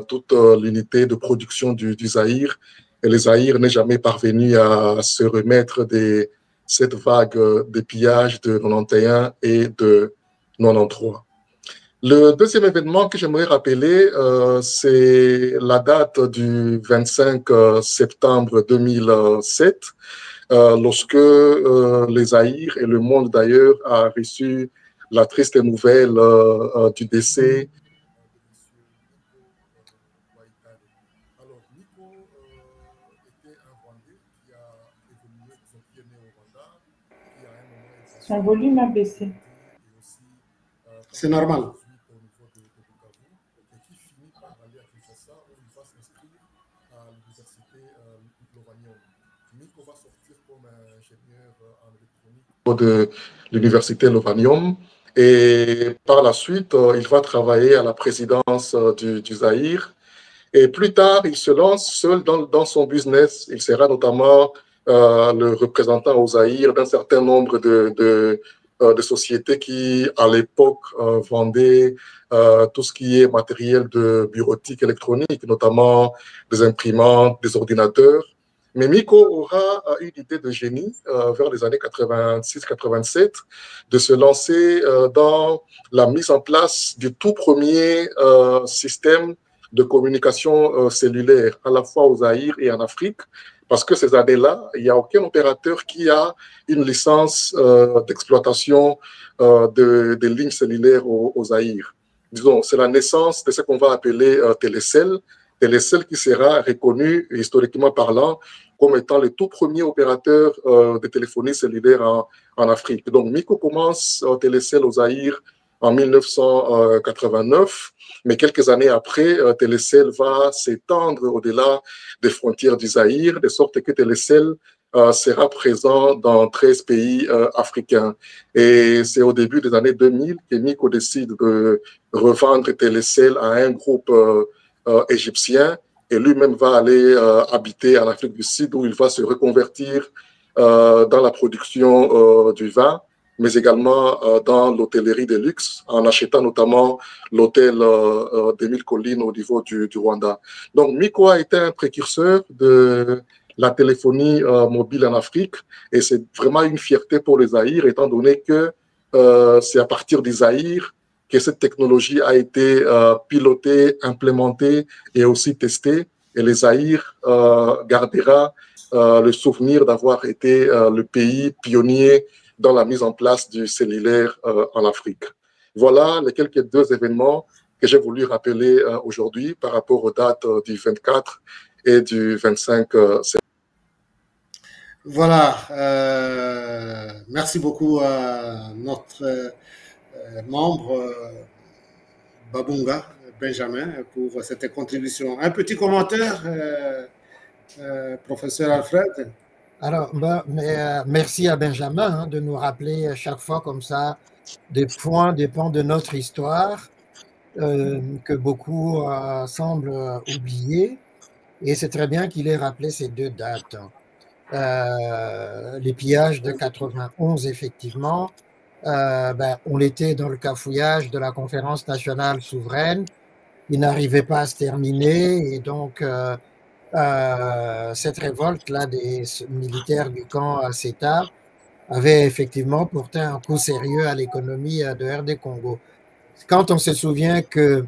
toute l'unité de production du Zaïre. Et le Zaïre n'est jamais parvenu à se remettre de cette vague de pillages de 91 et de 93. Le deuxième événement que j'aimerais rappeler, c'est la date du 25 septembre 2007, lorsque les Zaïre et le monde d'ailleurs a reçu la triste nouvelle du décès. Alors, Nico était un Rwandais qui a évolué, qui est né au Rwanda, qui à un moment... Son volume a baissé. C'est normal. Et qui finit par aller à Kinshasa où il va s'inscrire à l'université Lovanium. Nico va sortir comme ingénieur en électronique de l'université Lovanium. Et par la suite, il va travailler à la présidence du Zaïre. Et plus tard, il se lance seul dans son business. Il sera notamment le représentant au Zaïre d'un certain nombre de des sociétés qui, à l'époque, vendaient tout ce qui est matériel de bureautique électronique, notamment des imprimantes, des ordinateurs. Mais Miko aura une idée de génie vers les années 86-87 de se lancer dans la mise en place du tout premier système de communication cellulaire, à la fois au Zaïre et en Afrique, parce que ces années-là, il n'y a aucun opérateur qui a une licence d'exploitation des lignes cellulaires au Zaïre. Disons, c'est la naissance de ce qu'on va appeler Télécell, Télécell qui sera reconnu, historiquement parlant, comme étant le tout premier opérateur de téléphonie cellulaire en Afrique. Donc, Miko commence Télécell au Zaïre en 1989, mais quelques années après, Télécell va s'étendre au-delà des frontières du Zaïre, de sorte que Télécell sera présent dans 13 pays africains. Et c'est au début des années 2000 que Miko décide de revendre Télécell à un groupe égyptien, et lui-même va aller habiter en Afrique du Sud où il va se reconvertir dans la production du vin, mais également dans l'hôtellerie de luxe, en achetant notamment l'hôtel des Mille Collines au niveau du Rwanda. Donc, Miko a été un précurseur de la téléphonie mobile en Afrique, et c'est vraiment une fierté pour le Zaïre, étant donné que c'est à partir du Zaïre que cette technologie a été pilotée, implémentée et aussi testée. Et le Zaïre gardera le souvenir d'avoir été le pays pionnier dans la mise en place du cellulaire en Afrique. Voilà les quelques deux événements que j'ai voulu rappeler aujourd'hui par rapport aux dates du 24 et du 25 septembre. Voilà, merci beaucoup à notre membre Babunga Benjamin pour cette contribution. Un petit commentaire, professeur Alfred? Alors, merci à Benjamin de nous rappeler à chaque fois comme ça des points, des pans de notre histoire que beaucoup semblent oublier. Et c'est très bien qu'il ait rappelé ces deux dates. Les pillages de 91, effectivement, on était dans le cafouillage de la conférence nationale souveraine. Il n'arrivait pas à se terminer et donc cette révolte-là des militaires du camp CETA avait effectivement porté un coup sérieux à l'économie de RD Congo. Quand on se souvient que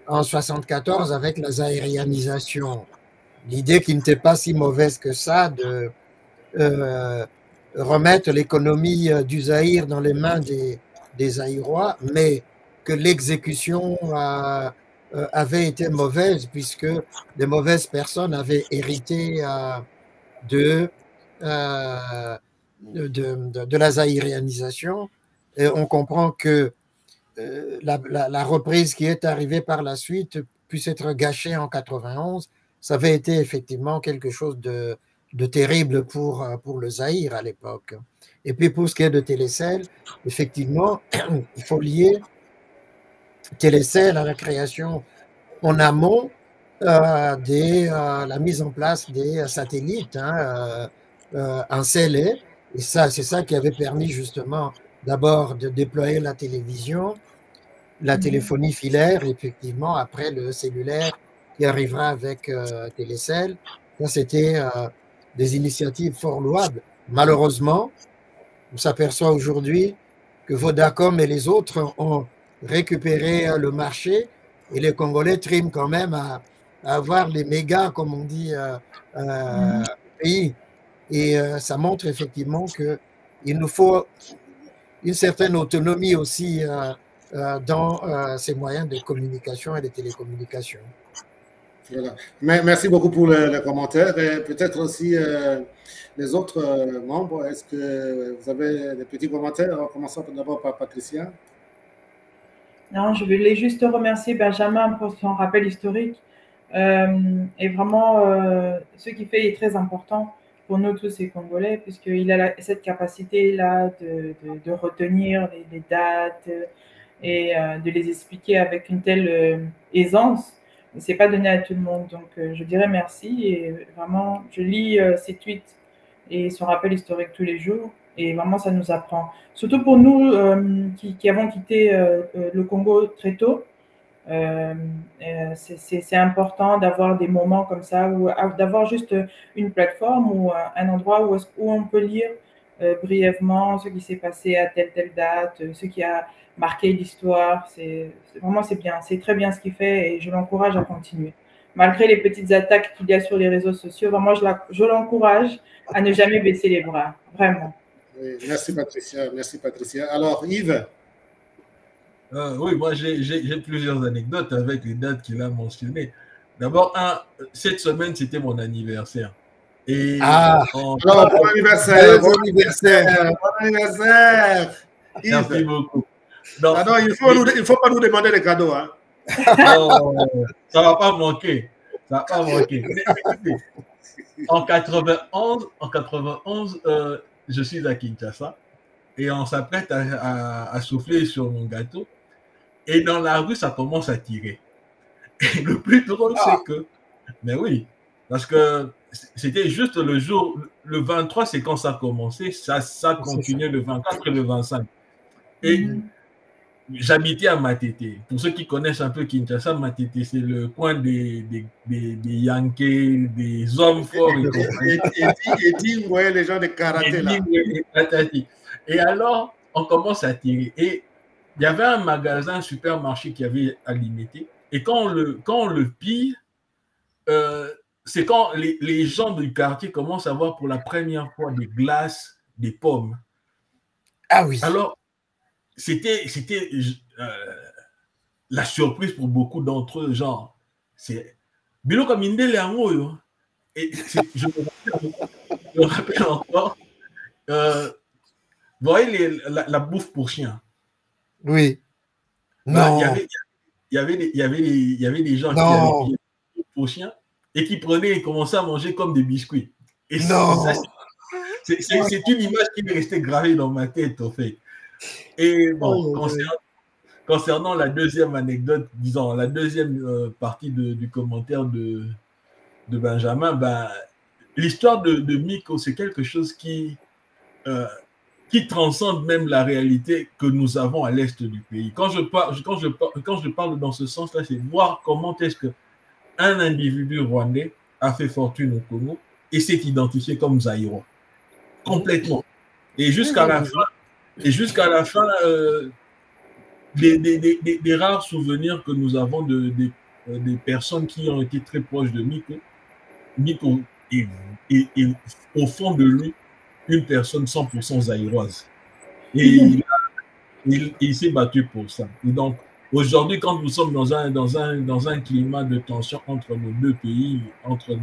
en 74, avec la zaïrianisation, l'idée qui n'était pas si mauvaise que ça de remettre l'économie du Zaïre dans les mains des Zaïrois, mais que l'exécution avait été mauvaise puisque des mauvaises personnes avaient hérité de la zaïrianisation. Et on comprend que la reprise qui est arrivée par la suite puisse être gâchée en 91. Ça avait été effectivement quelque chose de terrible pour le Zaïre à l'époque. Et puis pour ce qui est de Télécell, effectivement, il faut lier Télécell à la création en amont la mise en place des satellites en CLE. Et ça, c'est ça qui avait permis justement d'abord de déployer la télévision, la téléphonie filaire, et effectivement après le cellulaire qui arrivera avec Télécell. Ça, c'était des initiatives fort louables. Malheureusement, on s'aperçoit aujourd'hui que Vodacom et les autres ont récupéré le marché et les Congolais triment quand même à avoir les mégas, comme on dit, pays. Et ça montre effectivement qu'il nous faut une certaine autonomie aussi dans ces moyens de communication et de télécommunication. Voilà. Merci beaucoup pour le commentaire. Et peut-être aussi les autres membres, est-ce que vous avez des petits commentaires, en commençant d'abord par Patricia? Non, je voulais juste remercier Benjamin pour son rappel historique. Et vraiment, ce qu'il fait est très important pour nous tous les Congolais, puisqu'il a cette capacité-là de retenir les dates et de les expliquer avec une telle aisance. Ce n'est pas donné à tout le monde. Donc, je dirais merci. Et vraiment, je lis ses tweets et son rappel historique tous les jours. Et vraiment, ça nous apprend. Surtout pour nous qui avons quitté le Congo très tôt, c'est important d'avoir des moments comme ça, ou d'avoir juste une plateforme ou un endroit où on peut lire brièvement ce qui s'est passé à telle date, ce qui a marqué l'histoire. Vraiment, c'est bien, c'est très bien ce qu'il fait et je l'encourage à continuer. Malgré les petites attaques qu'il y a sur les réseaux sociaux, vraiment, je l'encourage à ne jamais baisser les bras, vraiment. Oui, merci Patricia, merci Patricia. Alors Yves? Oui, moi j'ai plusieurs anecdotes avec les dates qu'il a mentionnées. D'abord, cette semaine, c'était mon anniversaire. Et alors, bon anniversaire, bon anniversaire, bon anniversaire. Merci beaucoup. Donc, alors, il faut pas nous demander des cadeaux. Hein. Non, ça ne va pas manquer. Ça va pas manquer. En 91, je suis à Kinshasa et on s'apprête à souffler sur mon gâteau. Et dans la rue, ça commence à tirer. Et le plus drôle, c'est que... Mais oui, parce que c'était juste le jour... Le 23, c'est quand ça a commencé. Ça continuait le 24 et le 25. Et j'habitais à Matete. Pour ceux qui connaissent un peu Kinshasa, Matete, c'est le coin des Yankees, des hommes forts. Et ouais, les gens de karaté là. Et alors, on commence à tirer. Et il y avait un magasin, un supermarché qui avait à limiter. Et quand on le pille, c'est quand les gens du quartier commencent à voir pour la première fois des glaces, des pommes. Ah oui. Alors, c'était la surprise pour beaucoup d'entre eux, genre, c'est Bilo comme Indele Angoyo. Et je me rappelle encore, vous voyez la bouffe pour chien. Oui. Non. Il y avait des gens qui avaient pillé pour chien et qui prenaient et commençaient à manger comme des biscuits. Et non. C'est une image qui est restée gravée dans ma tête, en fait. Et bon, concernant la deuxième anecdote, disons, la deuxième partie du commentaire de Benjamin, ben, l'histoire de Miko, c'est quelque chose qui transcende même la réalité que nous avons à l'est du pays. Quand je parle dans ce sens-là, c'est voir comment est-ce qu'un individu rwandais a fait fortune au Congo et s'est identifié comme Zaïrois. Complètement. Et jusqu'à la fin, des rares souvenirs que nous avons des personnes qui ont été très proches de Miko. Miko est au fond de lui une personne 100% zaïroise. Et il s'est battu pour ça. Et donc, aujourd'hui, quand nous sommes dans un climat de tension entre nos deux pays, entre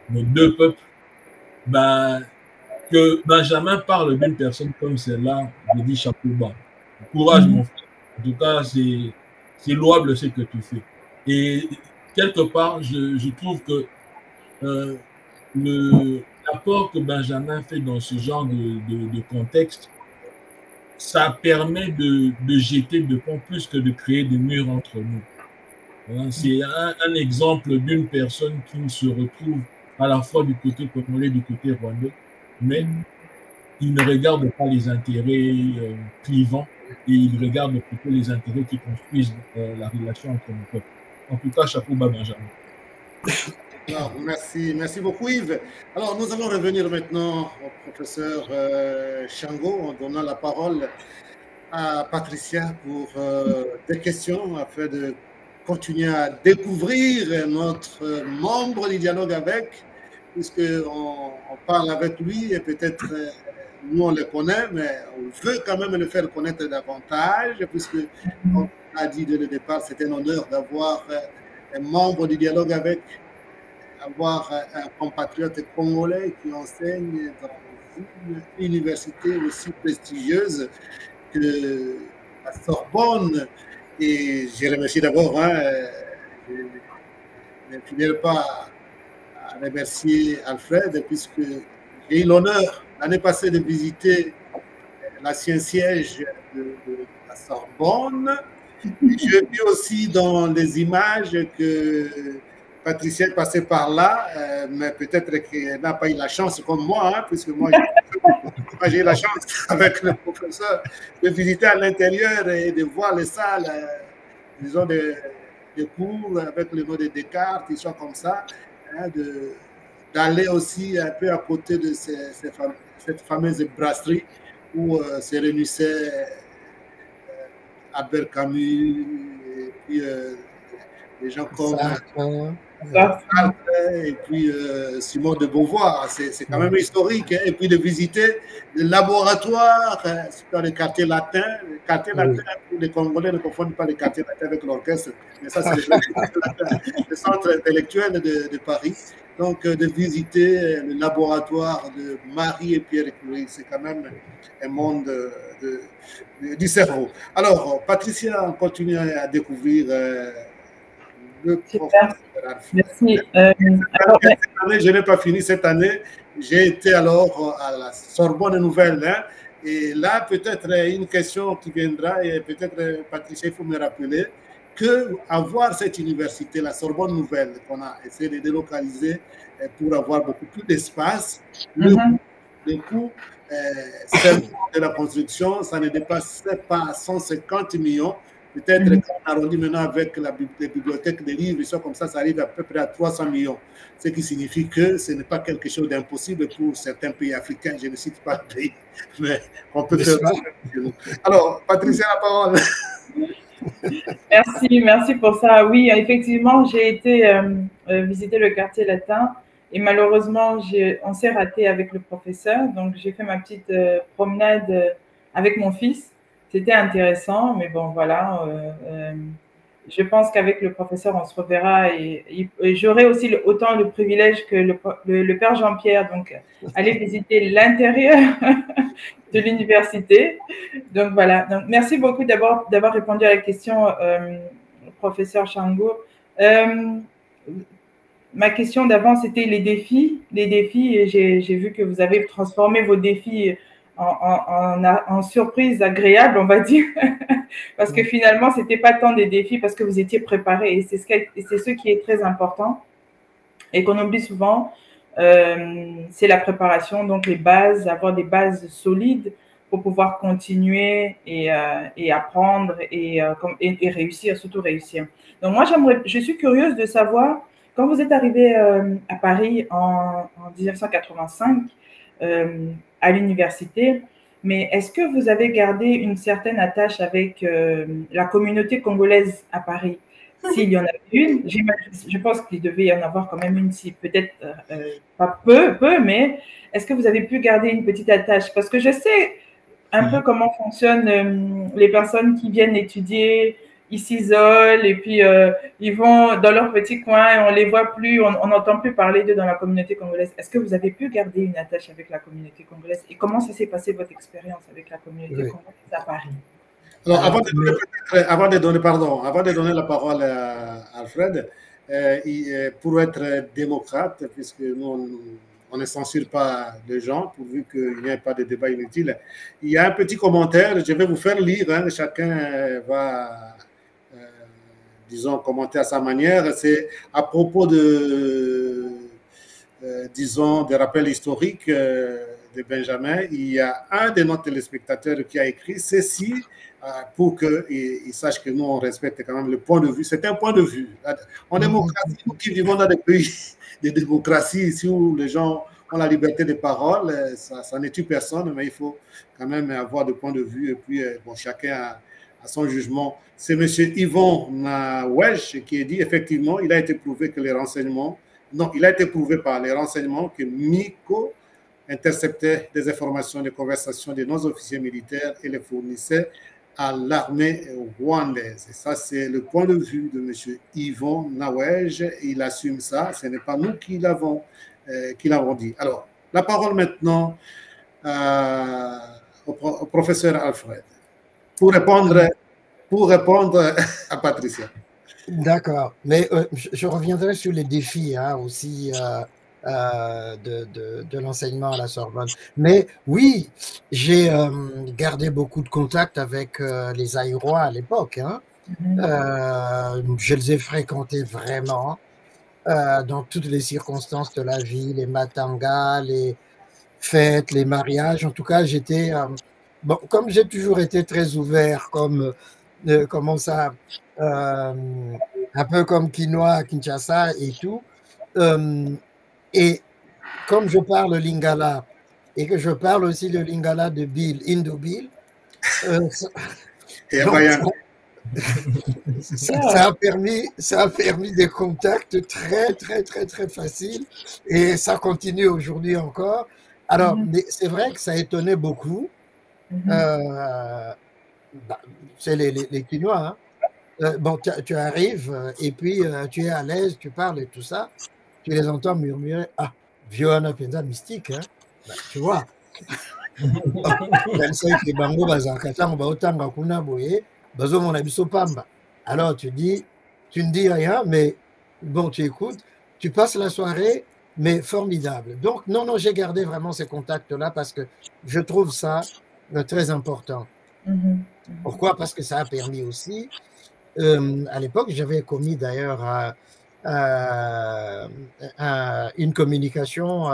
nos deux peuples, ben, que Benjamin parle d'une personne comme celle-là, je dis chapeau bas. Courage, mon frère. En tout cas, c'est louable ce que tu fais. Et quelque part, je trouve que l'apport que Benjamin fait dans ce genre de contexte, ça permet de jeter de pont plus que de créer des murs entre nous. C'est un exemple d'une personne qui se retrouve à la fois du côté congolais, du côté rwandais, mais il ne regarde pas les intérêts clivants et il regarde plutôt les intérêts qui construisent la relation entre nos peuples. En tout cas, chapeau bas, Benjamin. Alors, merci beaucoup Yves. Alors nous allons revenir maintenant au professeur Chango en donnant la parole à Patricia pour des questions afin de continuer à découvrir notre membre du dialogue avec, puisqu'on parle avec lui et peut-être nous on le connaît, mais on veut quand même le faire connaître davantage, puisque on a dit dès le départ, c'était un honneur d'avoir un membre du dialogue avec, avoir un compatriote congolais qui enseigne dans une université aussi prestigieuse que la Sorbonne. Et je remercie d'abord, je ne finirai pas à remercier Alfred, puisque j'ai eu l'honneur l'année passée de visiter l'ancien siège de la Sorbonne. J'ai vu aussi dans les images que Patricia est passée par là, mais peut-être qu'elle n'a pas eu la chance comme moi, hein, puisque moi, j'ai eu la chance avec le professeur de visiter à l'intérieur et de voir les salles, disons, de cours avec le nom de Descartes, des choses comme ça, hein, d'aller aussi un peu à côté de cette fameuse brasserie où se réunissaient Albert Camus et puis des gens comme Sartre et puis Simone de Beauvoir. C'est quand même historique. Hein. Et puis de visiter le laboratoire dans le quartier latin. Le quartier latin, les Congolais ne confondent pas le quartier latin avec l'orchestre, mais ça, c'est le centre intellectuel de Paris. Donc, de visiter le laboratoire de Marie et Pierre Curie, c'est quand même un monde du cerveau. Alors, Patricia, on continue à découvrir le professeur. Merci. Je n'ai pas fini cette année. J'ai été alors à la Sorbonne Nouvelle. Hein, et là, peut-être une question qui viendra, et peut-être, Patricia, il faut me rappeler que avoir cette université, la Sorbonne Nouvelle, qu'on a essayé de délocaliser pour avoir beaucoup plus d'espace, le coût de la construction, ça ne dépassait pas 150 millions. Peut-être qu'on arrondit maintenant avec les bibliothèques des livres, comme ça arrive à peu près à 300 millions. Ce qui signifie que ce n'est pas quelque chose d'impossible pour certains pays africains. Je ne cite pas le pays, mais on peut faire ça. Alors, Patricia, la parole. Merci pour ça. Oui, effectivement, j'ai été visiter le quartier latin et malheureusement, on s'est raté avec le professeur. Donc, j'ai fait ma petite promenade avec mon fils. C'était intéressant, mais bon, voilà. Je pense qu'avec le professeur, on se reverra et j'aurai aussi autant le privilège que le père Jean-Pierre, donc aller visiter l'intérieur de l'université. Donc voilà. Donc, merci beaucoup d'avoir répondu à la question, professeur Chango. Ma question d'avant, c'était les défis. Les défis, et j'ai vu que vous avez transformé vos défis en surprise agréable, on va dire, parce que finalement, ce n'était pas tant des défis parce que vous étiez préparé et c'est ce qui est très important et qu'on oublie souvent, c'est la préparation, donc les bases, avoir des bases solides pour pouvoir continuer et apprendre et réussir, surtout réussir. Donc moi, je suis curieuse de savoir, quand vous êtes arrivé à Paris en 1985, à l'université, mais est-ce que vous avez gardé une certaine attache avec la communauté congolaise à Paris? S'il y en a une, je pense qu'il devait y en avoir quand même une, si peut-être pas peu, mais est-ce que vous avez pu garder une petite attache? Parce que je sais un peu comment fonctionnent les personnes qui viennent étudier, ils s'isolent et puis ils vont dans leur petit coin et on les voit plus, on n'entend plus parler d'eux dans la communauté congolaise. Est-ce que vous avez pu garder une attache avec la communauté congolaise et comment ça s'est passé votre expérience avec la communauté congolaise à Paris? Alors, avant de donner la parole à Alfred, pour être démocrate, puisque nous on ne censure pas les gens, pourvu qu'il n'y ait pas de débat inutile. Il y a un petit commentaire, je vais vous faire lire, hein, chacun va, disons, commenter à sa manière. C'est à propos disons, des rappels historiques de Benjamin. Il y a un de nos téléspectateurs qui a écrit ceci pour qu'il sache que nous, on respecte quand même le point de vue. C'est un point de vue. En démocratie, nous qui vivons dans des pays de démocratie, ici où les gens ont la liberté de parole, ça ne tue personne, mais il faut quand même avoir des points de vue et puis bon, chacun a son jugement. C'est M. Yvon Nawesh qui dit effectivement, il a été prouvé que les renseignements, il a été prouvé par les renseignements que Miko interceptait des informations, des conversations de nos officiers militaires et les fournissait à l'armée rwandaise. Et ça, c'est le point de vue de M. Yvon Nawej. Il assume ça. Ce n'est pas nous qui l'avons dit. Alors, la parole maintenant au professeur Alfred pour répondre à Patricia. D'accord. Mais je reviendrai sur les défis aussi de l'enseignement à la Sorbonne. Mais oui, j'ai gardé beaucoup de contacts avec les Aïrois à l'époque. Je les ai fréquentés vraiment. dans toutes les circonstances de la vie, les matangas, les fêtes, les mariages. En tout cas, j'étais, bon, comme j'ai toujours été très ouvert, comme, comment ça, un peu comme Quinoa à Kinshasa et tout. Et comme je parle lingala et que je parle aussi le lingala de Bill, Indo Bill, ça a permis des contacts très, très, très, très faciles et ça continue aujourd'hui encore. Alors, c'est vrai que ça étonnait beaucoup. C'est les Quinois, hein. Bon, tu arrives et puis tu es à l'aise, tu parles et tout ça. Tu les entends murmurer, ah, Vioana Penza mystique, hein? Ben, tu vois. Alors tu ne dis rien, mais bon, tu écoutes, tu passes la soirée, mais formidable. Donc, non, j'ai gardé vraiment ces contacts-là parce que je trouve ça très important. Pourquoi? Parce que ça a permis aussi, à l'époque, j'avais commis d'ailleurs une communication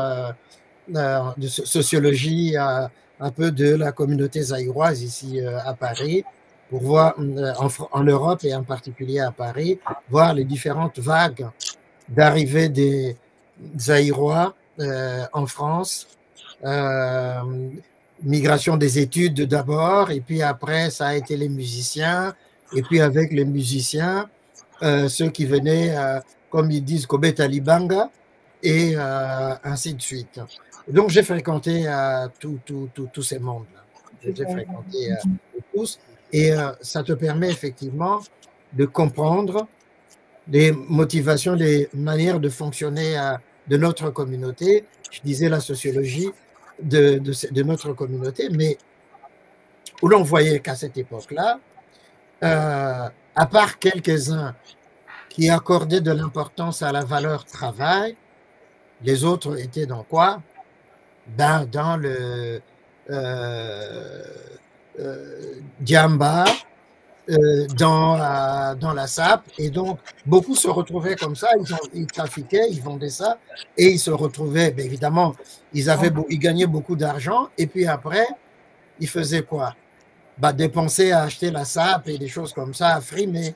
de sociologie un peu de la communauté zaïroise ici à Paris, pour voir en Europe et en particulier à Paris, voir les différentes vagues d'arrivée des Zaïrois en France, migration des études d'abord, et puis après ça a été les musiciens, et puis avec les musiciens, ceux qui venaient, comme ils disent, Kobe Talibanga, et ainsi de suite. Donc, j'ai fréquenté tous ces mondes-là. J'ai fréquenté tous. Et ça te permet effectivement de comprendre les motivations, les manières de fonctionner de notre communauté. Je disais la sociologie de notre communauté, mais où l'on voyait qu'à cette époque-là, à part quelques-uns qui accordaient de l'importance à la valeur travail, les autres étaient dans quoi? Ben, dans le Diamba, dans la SAP, et donc beaucoup se retrouvaient comme ça, ils trafiquaient, ils vendaient ça, et ils se retrouvaient, ben évidemment, ils gagnaient beaucoup d'argent, et puis après, ils faisaient quoi? Ben, dépenser à acheter la SAP et des choses comme ça, à frimer.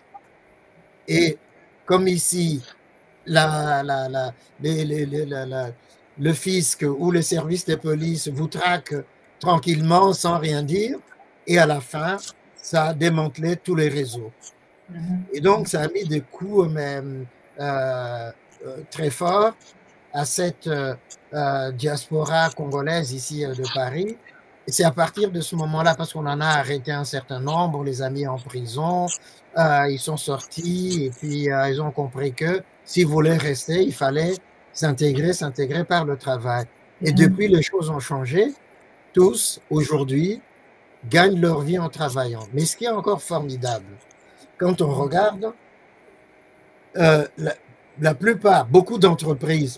Et comme ici, le fisc ou le service de police vous traque tranquillement sans rien dire, et à la fin, ça a démantelé tous les réseaux. Et donc, ça a mis des coups même très forts à cette diaspora congolaise ici de Paris. Et c'est à partir de ce moment-là, parce qu'on en a arrêté un certain nombre, on les a mis en prison, ils sont sortis, et puis ils ont compris que s'ils voulaient rester, il fallait s'intégrer par le travail. Et depuis, les choses ont changé. Tous, aujourd'hui, gagnent leur vie en travaillant. Mais ce qui est encore formidable, quand on regarde, la plupart, beaucoup d'entreprises,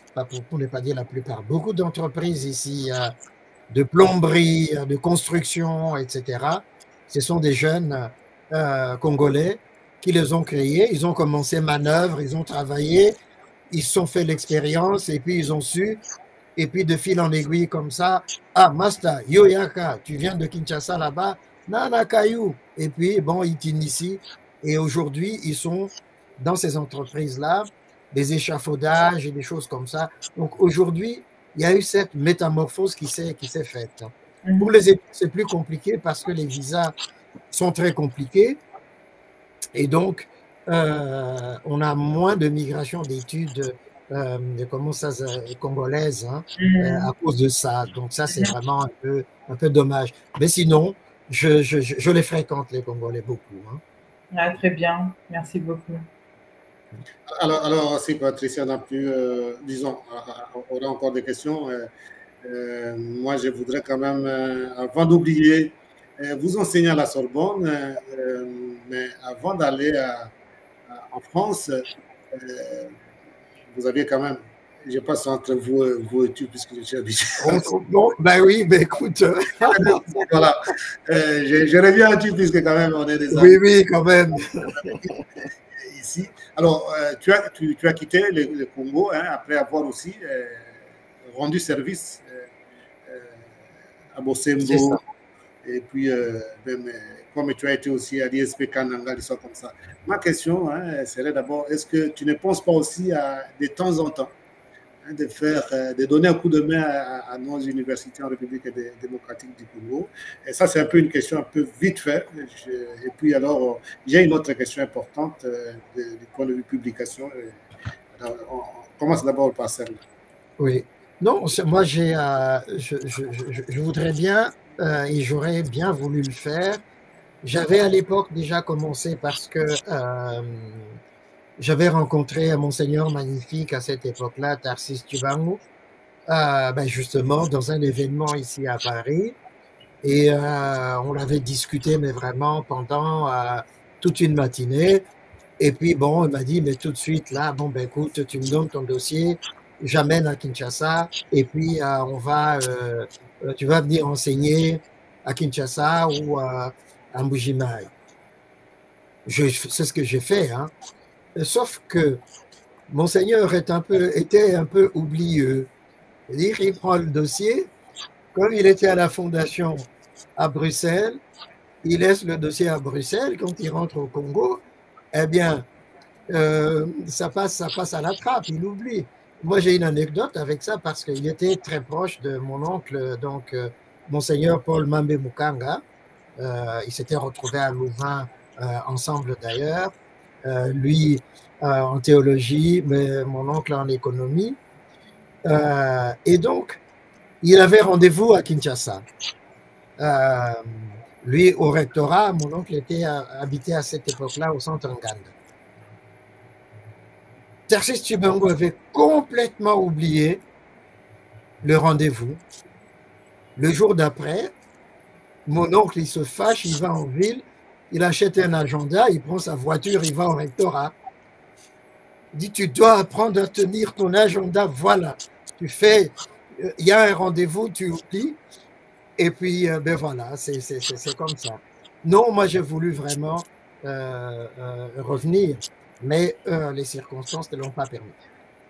pour ne pas dire la plupart, beaucoup d'entreprises ici, de plomberie, de construction, etc., ce sont des jeunes Congolais qui les ont créés. Ils ont commencé manœuvre, ils ont travaillé, ils se sont fait l'expérience et puis ils ont su. Et puis de fil en aiguille comme ça, ah, Masta, Yoyaka, tu viens de Kinshasa là-bas, Nana Kayou. Et puis, bon, ils t'initient. Et aujourd'hui, ils sont dans ces entreprises-là, des échafaudages et des choses comme ça. Donc aujourd'hui, il y a eu cette métamorphose qui s'est faite. Pour les études, c'est plus compliqué parce que les visas sont très compliqués. Et donc, on a moins de migration d'études congolaises à cause de ça. Donc ça, c'est vraiment un peu dommage. Mais sinon, je les fréquente, les Congolais, beaucoup. Ah, très bien. Merci beaucoup. Alors si Patricia n'a plus, disons, on a encore des questions. Moi, je voudrais quand même, avant d'oublier, vous enseignez à la Sorbonne, mais avant d'aller en France, vous aviez quand même, je passe entre vous et tu, puisque je suis habitué. Bon, ben oui, ben écoute. Voilà. Je reviens à tu, puisque quand même, on est des amis. Oui, quand même. ici. Alors, tu as quitté le Congo hein, après avoir aussi rendu service à Bosembo. Et puis, même, comme tu as été aussi à l'ISP Kananga, des choses comme ça. Ma question hein, serait d'abord, est-ce que tu ne penses pas aussi à, de temps en temps, hein, de donner un coup de main à nos universités en République démocratique du Congo? Et ça, c'est un peu une question un peu vite fait. Et puis alors, j'ai une autre question importante du point de vue publication. Alors, on commence d'abord par celle-là. Oui. Non, moi, je voudrais bien, et j'aurais bien voulu le faire. J'avais à l'époque déjà commencé parce que j'avais rencontré un monseigneur magnifique à cette époque-là, Tarsis Tubangu, ben justement dans un événement ici à Paris. Et on l'avait discuté, mais vraiment pendant toute une matinée. Et puis, bon, il m'a dit, mais tout de suite, là, bon, ben écoute, tu me donnes ton dossier, j'amène à Kinshasa, et puis tu vas venir enseigner à Kinshasa ou à Mbujimaï. C'est ce que j'ai fait, hein. Sauf que Monseigneur était un peu oublieux. C'est-à-dire, il prend le dossier, comme il était à la fondation à Bruxelles, il laisse le dossier à Bruxelles. Quand il rentre au Congo, eh bien, ça passe à la trappe, il oublie. Moi, j'ai une anecdote avec ça parce qu'il était très proche de mon oncle, donc Monseigneur Paul Mambe Mukanga. Ils s'étaient retrouvés à Louvain ensemble d'ailleurs. Lui en théologie, mais mon oncle en économie. Et donc, il avait rendez-vous à Kinshasa. Lui, au rectorat, mon oncle habitait à cette époque-là au centre Nganda. Tarsis Tubangu avait complètement oublié le rendez-vous. Le jour d'après, mon oncle, il se fâche, il va en ville, il achète un agenda, il prend sa voiture, il va au rectorat. Il dit, tu dois apprendre à tenir ton agenda, voilà. Tu fais, il y a un rendez-vous, tu oublies, et puis, ben voilà, c'est comme ça. Non, moi, j'ai voulu vraiment revenir, mais les circonstances ne l'ont pas permis.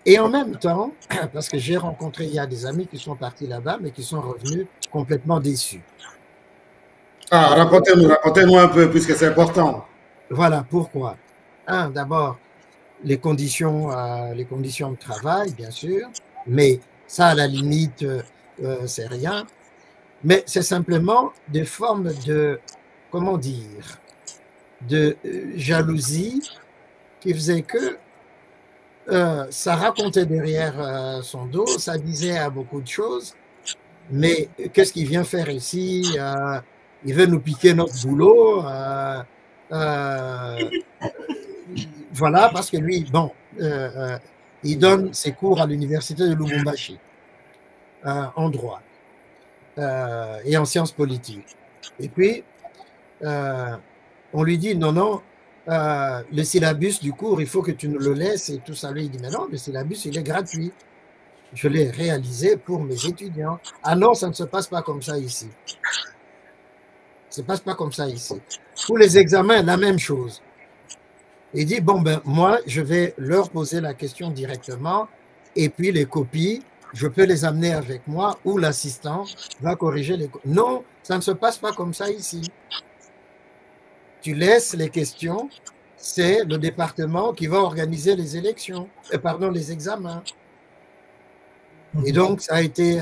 Et en même temps, parce que j'ai rencontré, il y a des amis qui sont partis là-bas, mais qui sont revenus complètement déçus. Ah, racontez-nous un peu, puisque c'est important. Voilà, pourquoi? D'abord, les conditions de travail, bien sûr, mais ça, à la limite, c'est rien. Mais c'est simplement des formes de, comment dire, de jalousie qui faisaient que ça racontait derrière son dos, ça disait à beaucoup de choses, mais qu'est-ce qu'il vient faire ici? Il veut nous piquer notre boulot. Voilà, parce que lui, bon, il donne ses cours à l'université de Lubumbashi en droit et en sciences politiques. Et puis, on lui dit, non, le syllabus du cours, il faut que tu nous le laisses et tout ça. Lui, il dit, mais non, le syllabus, il est gratuit. Je l'ai réalisé pour mes étudiants. Ah non, ça ne se passe pas comme ça ici. Ça ne se passe pas comme ça ici. Pour les examens, la même chose. Il dit, bon, ben, moi, je vais leur poser la question directement et puis les copies, je peux les amener avec moi ou l'assistant va corriger les copies. Non, ça ne se passe pas comme ça ici. Tu laisses les questions, c'est le département qui va organiser les élections, les examens. Et donc, ça a été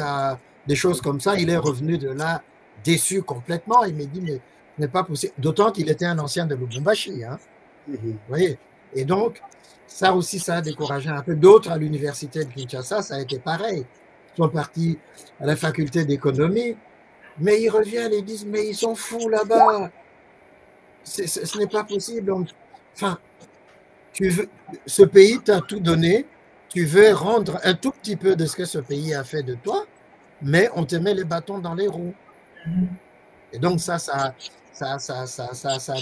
des choses comme ça. Il est revenu de là déçu complètement. Il m'a dit, mais ce n'est pas possible. D'autant qu'il était un ancien de Lubumbashi. Hein. Vous voyez? Et donc, ça aussi, ça a découragé un peu. D'autres à l'université de Kinshasa, ça a été pareil. Ils sont partis à la faculté d'économie, mais ils reviennent et disent, mais ils sont fous là-bas. Ce n'est pas possible. Donc, enfin, ce pays t'a tout donné. Tu veux rendre un tout petit peu de ce que ce pays a fait de toi, mais on te met les bâtons dans les roues. Et donc, ça a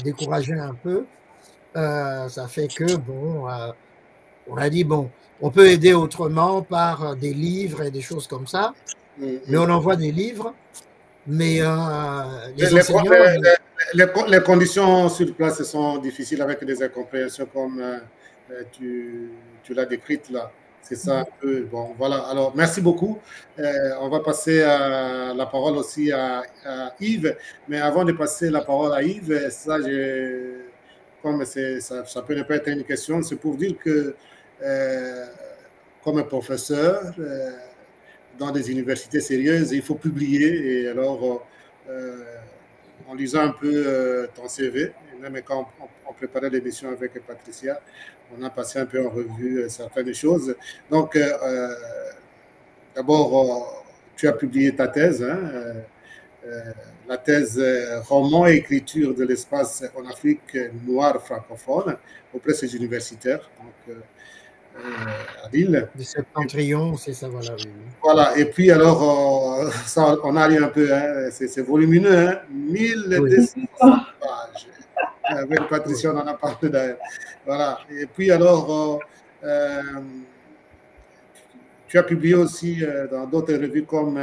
découragé un peu. Ça fait que, bon, on a dit, bon, on peut aider autrement par des livres et des choses comme ça, mais on envoie des livres, Mais Les, les enseignants... les conditions sur place sont difficiles avec des incompréhensions comme tu l'as décrite là. C'est ça un peu. Bon, voilà. Alors, merci beaucoup. On va passer la parole aussi à Yves. Mais avant de passer la parole à Yves, ça, comme ça peut ne pas être une question, c'est pour dire que comme un professeur, dans des universités sérieuses, il faut publier. Et alors, en lisant un peu ton CV, et même quand on préparait l'émission avec Patricia, on a passé un peu en revue certaines choses. Donc, d'abord, tu as publié ta thèse, hein, la thèse roman et écriture de l'espace en Afrique noire francophone au presses universitaires. Donc, à Lille. Du Septentrion, c'est ça, voilà. Oui. Voilà, et puis alors, ça, on arrive un peu, hein, c'est volumineux, hein, 1200 pages. Avec Patricia, on en a parlé d'ailleurs. Voilà, et puis alors, tu as publié aussi dans d'autres revues comme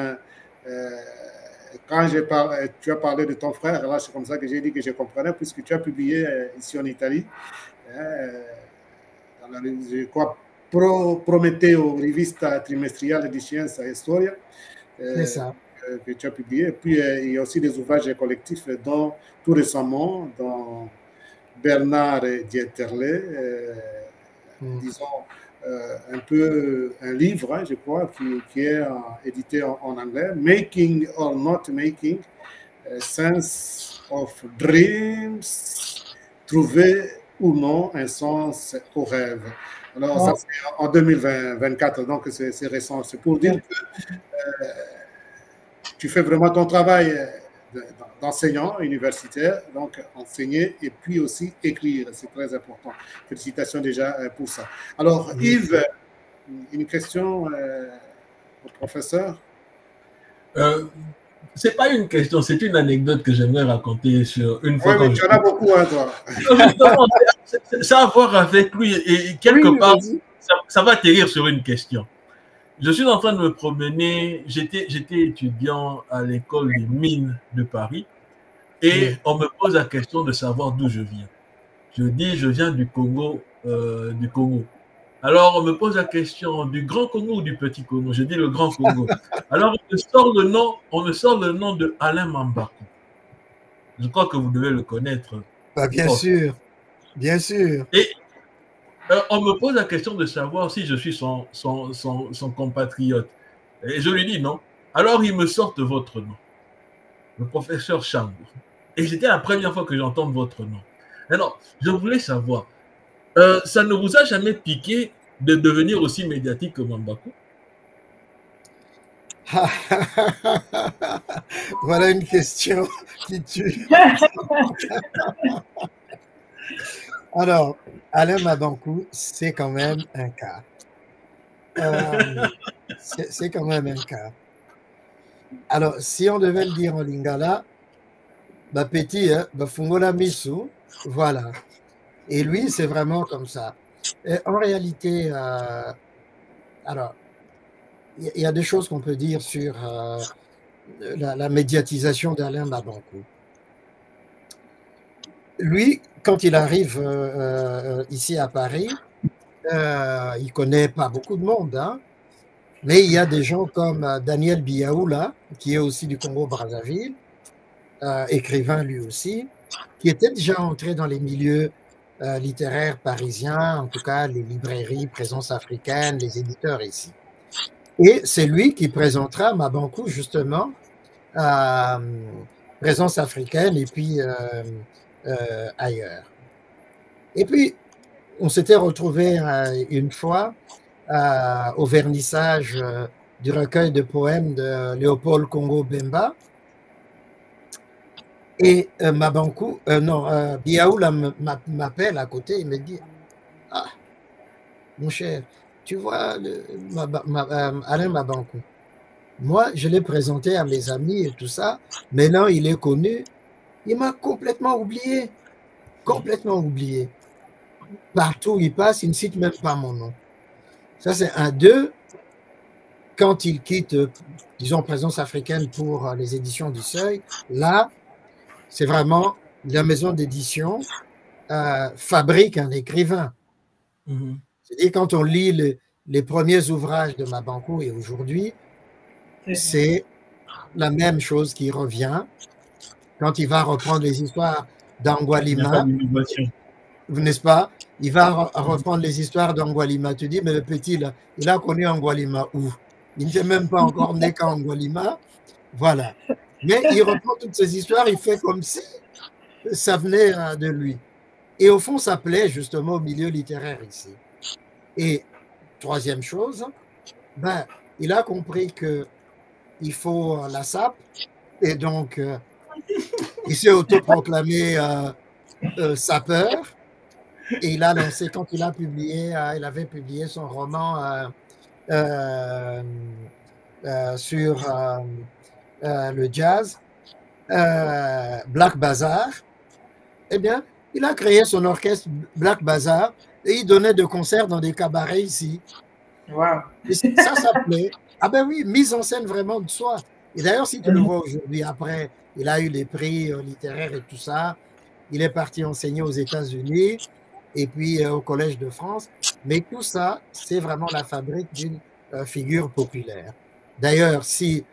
quand tu as parlé de ton frère, là c'est comme ça que j'ai dit que je comprenais, puisque tu as publié ici en Italie, dans la, je crois, Prometeo, rivista trimestriale di Scienza e Storia, que tu as publié. Et puis, il y a aussi des ouvrages collectifs, dont tout récemment, dans Bernard Dieterle, disons, un peu un livre, hein, je crois, qui est édité en anglais, Making or Not Making, Sense of Dreams, trouver ou non un sens au rêve. Alors, ça c'est en 2024, donc c'est récent. C'est pour dire que tu fais vraiment ton travail d'enseignant universitaire, donc enseigner et puis aussi écrire, c'est très important. Félicitations déjà pour ça. Alors, Yves, une question au professeur? C'est pas une question, c'est une anecdote que j'aimerais raconter sur une fois. Oui, mais tu en as beaucoup, hein, toi. Justement, ça a à voir avec lui et quelque part, ça va atterrir sur une question. Je suis en train de me promener, j'étais étudiant à l'école des mines de Paris et on me pose la question de savoir d'où je viens. Je dis, je viens du Congo, Alors, on me pose la question du Grand Congo ou du Petit Congo. Je dis le Grand Congo. Alors, on me sort le nom de Alain Mambakou. Je crois que vous devez le connaître. Bah, bien sûr, bien sûr. Et on me pose la question de savoir si je suis son compatriote. Et je lui dis non. Alors, il me sort votre nom, le professeur Chango. Et c'était la première fois que j'entends votre nom. Alors, je voulais savoir, ça ne vous a jamais piqué de devenir aussi médiatique que Mambakou? Voilà une question qui tue. Alors, Alain Mambakou, c'est quand même un cas. C'est quand même un cas. Alors, si on devait le dire en lingala, bah petit, bah fungola misu, voilà. Et lui, c'est vraiment comme ça. Et en réalité, alors, il y a des choses qu'on peut dire sur la médiatisation d'Alain Mambakou. Lui, quand il arrive ici à Paris, il connaît pas beaucoup de monde, hein, mais il y a des gens comme Daniel Biaoula, qui est aussi du Congo-Brazzaville, écrivain lui aussi, qui était déjà entré dans les milieux littéraires parisiens, en tout cas les librairies, Présence africaine, les éditeurs ici. Et c'est lui qui présentera Mambakou justement à Présence africaine et puis ailleurs. Et puis, on s'était retrouvé une fois au vernissage du recueil de poèmes de Léopold Congo Bemba. Et Mambakou, Biaoula m'appelle à côté, il me dit, ah, mon cher, tu vois Alain Mambakou, moi je l'ai présenté à mes amis et tout ça, maintenant il est connu, il m'a complètement oublié. Partout où il passe, il ne cite même pas mon nom. Ça, c'est un. Deux, quand il quitte, disons, Présence africaine pour les éditions du Seuil, là, c'est vraiment la maison d'édition fabrique un écrivain. C'est-à-dire, quand on lit les premiers ouvrages de Mabankou et aujourd'hui, c'est la même chose qui revient quand il va reprendre les histoires d'Angualima, n'est-ce pas? Il va reprendre les histoires d'Angualima. Tu dis, mais le petit, là, il a connu Angualima où? Il n'était même pas encore né qu'à Angualima. Voilà. Mais il reprend toutes ces histoires, il fait comme si ça venait de lui. Et au fond, ça plaît justement au milieu littéraire ici. Et troisième chose, ben, il a compris qu'il faut la SAP, et donc il s'est autoproclamé sapeur, et il a lancé, quand il a publié, il avait publié son roman sur le jazz, Black Bazaar. Eh bien, il a créé son orchestre Black Bazaar et il donnait des concerts dans des cabarets ici. Wow. Et ça s'appelait, ah ben oui, mise en scène vraiment de soi. Et d'ailleurs, si tu le vois aujourd'hui, après, il a eu les prix littéraires et tout ça. Il est parti enseigner aux États-Unis et puis au Collège de France. Mais tout ça, c'est vraiment la fabrique d'une figure populaire. D'ailleurs, si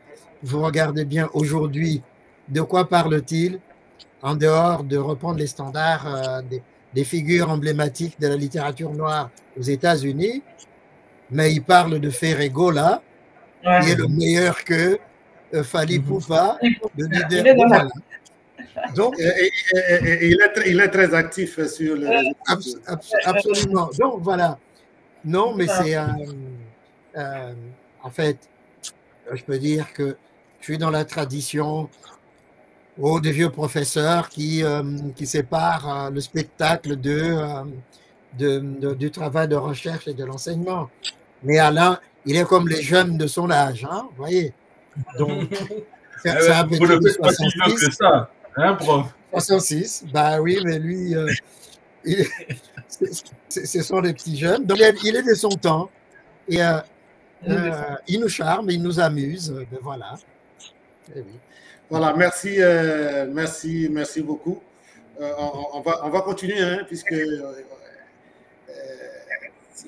vous regardez bien aujourd'hui, de quoi parle-t-il en dehors de reprendre les standards des figures emblématiques de la littérature noire aux États-Unis? Mais il parle de Ferrego, là, qui est le meilleur que Fally Poupa, le leader. Voilà. Donc, il est très actif sur le réseau. Absolument. Donc, voilà. Non, mais c'est en fait, je peux dire que je suis dans la tradition des vieux professeurs qui séparent le spectacle du travail de recherche et de l'enseignement. Mais Alain, il est comme les jeunes de son âge, hein, vous voyez. Donc, c'est un petit de 66. Que ça, hein, prof? 66, bah oui, mais lui, ce sont des petits jeunes. Donc, il est de son temps. Et il nous charme, il nous amuse. Ben voilà. Oui. Voilà, merci beaucoup. On va continuer, hein, puisque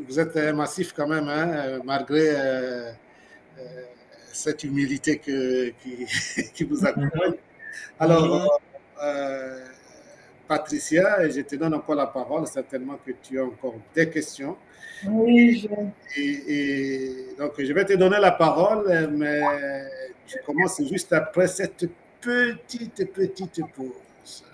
vous êtes massif quand même, hein, malgré cette humilité qui vous accompagne. Alors, Patricia, je te donne encore la parole, certainement que tu as encore des questions. Oui, et donc, je vais te donner la parole, mais tu commences juste après cette petite pause.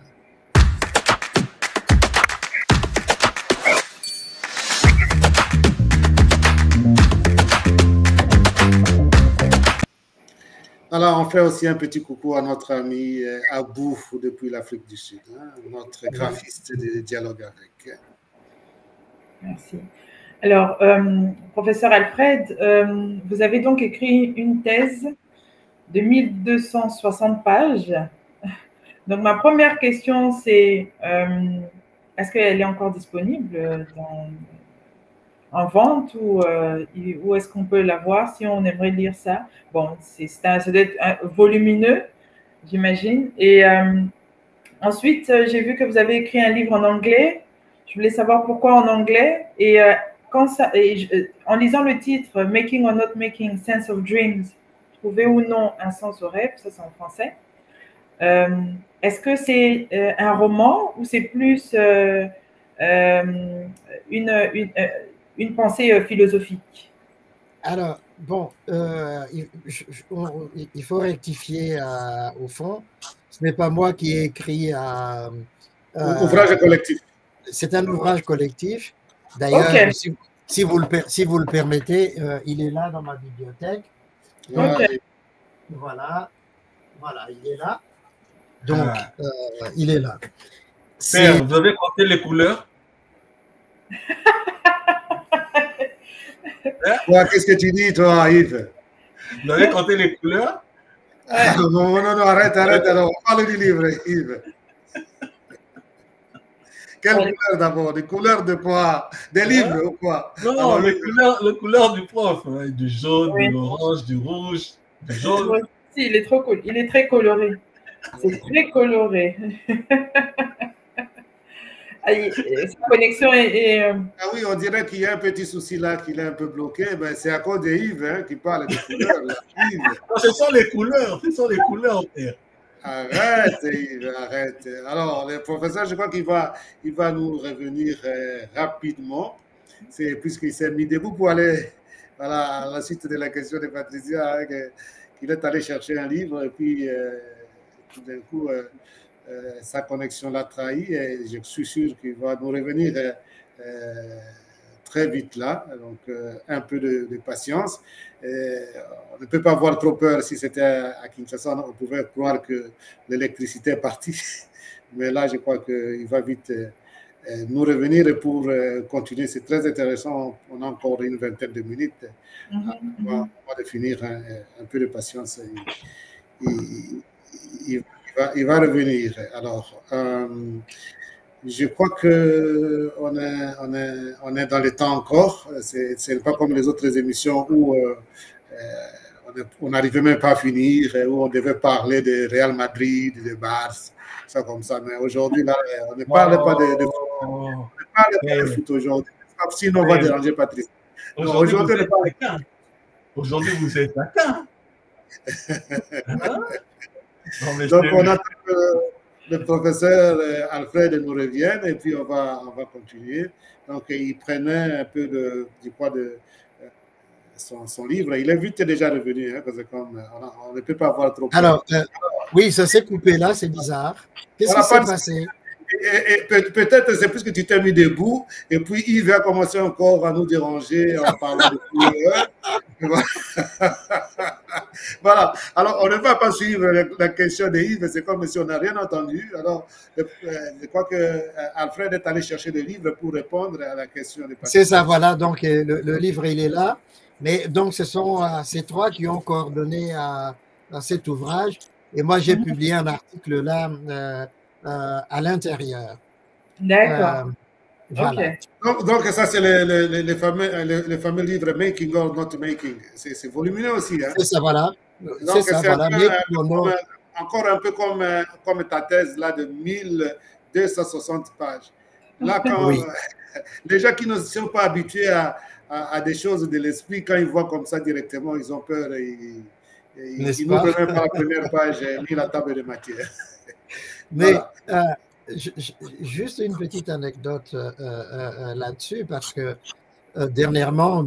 Alors, on fait aussi un petit coucou à notre ami Abou depuis l'Afrique du Sud, hein, notre graphiste de Dialogue avec. Merci. Alors, professeur Alfred, vous avez donc écrit une thèse de 1260 pages. Donc, ma première question, c'est est-ce qu'elle est encore disponible en vente ou où est-ce qu'on peut la voir si on aimerait lire ça? Bon, ça doit être volumineux, j'imagine. Et ensuite, j'ai vu que vous avez écrit un livre en anglais. Je voulais savoir pourquoi en anglais. Et en lisant le titre « Making or not making sense of dreams », trouver ou non un sens au rêve, ça c'est en français. Est-ce que c'est un roman ou c'est plus une pensée philosophique? Alors, bon, il faut rectifier au fond. Ce n'est pas moi qui ai écrit ouvrage collectif. C'est un ouvrage collectif. D'ailleurs, okay. si vous le permettez, il est là dans ma bibliothèque. Okay. Voilà, il est là. Donc, il est là. Père, vous avez compté les couleurs? Qu'est-ce que tu dis, toi, Yves? Vous avez compté les couleurs? Non, arrête. Alors, on parle du livre, Yves. Quelle couleur d'abord? Des couleurs de quoi? Des livres ou quoi? Non, Alors, les couleurs du prof, hein, du jaune, Oui. de l'orange, du rouge, du jaune. Moi aussi, il est trop cool. Il est très coloré. C'est très coloré. Ah, sa connexion Ah oui, on dirait qu'il y a un petit souci là, qu'il est un peu bloqué. Ben, c'est à cause de Yves hein, qui parle de couleurs. Là. Yves. Non, ce sont les couleurs, père. Arrête, Yves, arrête. Alors, le professeur, je crois qu'il va nous revenir rapidement, puisqu'il s'est mis debout pour aller à la suite de la question de Patricia, hein, qu'il est allé chercher un livre et puis tout d'un coup, sa connexion l'a trahi et je suis sûr qu'il va nous revenir très vite là. Donc, un peu de patience. On ne peut pas avoir trop peur. Si c'était à Kinshasa, on pouvait croire que l'électricité est partie. Mais là, je crois qu'il va vite nous revenir pour continuer. C'est très intéressant. On a encore une vingtaine de minutes. On va définir un peu de patience. Il va revenir. Alors, je crois qu'on est dans le temps encore. Ce n'est pas comme les autres émissions où on n'arrivait même pas à finir, où on devait parler de Real Madrid, de Barça, ça comme ça. Mais aujourd'hui, là, on ne parle pas de foot. On ne parle pas de foot aujourd'hui. Sinon, on va déranger Patrice. Aujourd'hui, vous êtes taquin. Donc, on attend que le professeur Alfred nous revienne et puis on va continuer. Donc, il prenait un peu du poids de son livre. Il est vite déjà revenu, hein, parce que comme on ne peut pas avoir trop. Alors, oui, ça s'est coupé là, c'est bizarre. Qu'est-ce qui s'est passé? Et peut-être c'est plus que tu t'es mis debout et puis Yves a commencé encore à nous déranger en parlant de couleurs. Voilà. Alors, on ne va pas suivre la question de Yves, c'est comme si on n'a rien entendu. Alors, je crois que Alfred est allé chercher le livre pour répondre à la question de Patrick. C'est ça, voilà. Donc, le livre, il est là. Mais donc, ce sont ces trois qui ont coordonné à cet ouvrage. Et moi, j'ai publié un article là à l'intérieur. D'accord. Voilà. Okay. Donc, ça, c'est le fameux livre Making or Not Making. C'est volumineux aussi. Hein? C'est ça, voilà. C'est ça, voilà. Encore un peu comme ta thèse là, de 1260 pages. Là, quand les gens qui ne sont pas habitués à des choses de l'esprit, quand ils voient comme ça directement, ils ont peur. Ils n'ouvrent même pas la première page ni la table de matière. Mais voilà. Juste une petite anecdote là-dessus, parce que dernièrement,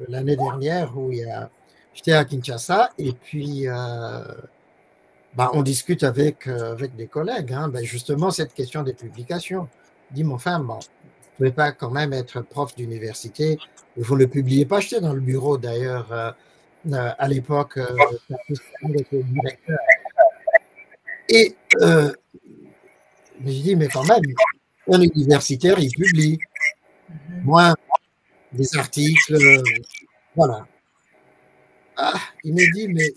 l'année dernière, j'étais à Kinshasa, et puis on discute avec des collègues, hein, justement cette question des publications. Je dis, mais enfin, bon, vous ne pouvez pas quand même être prof d'université, et vous ne le publiez pas. J'étais dans le bureau d'ailleurs à l'époque, avec le directeur. Et mais je dis, mais quand même, un universitaire, il publie. Moi, des articles, voilà. Ah, il me dit, mais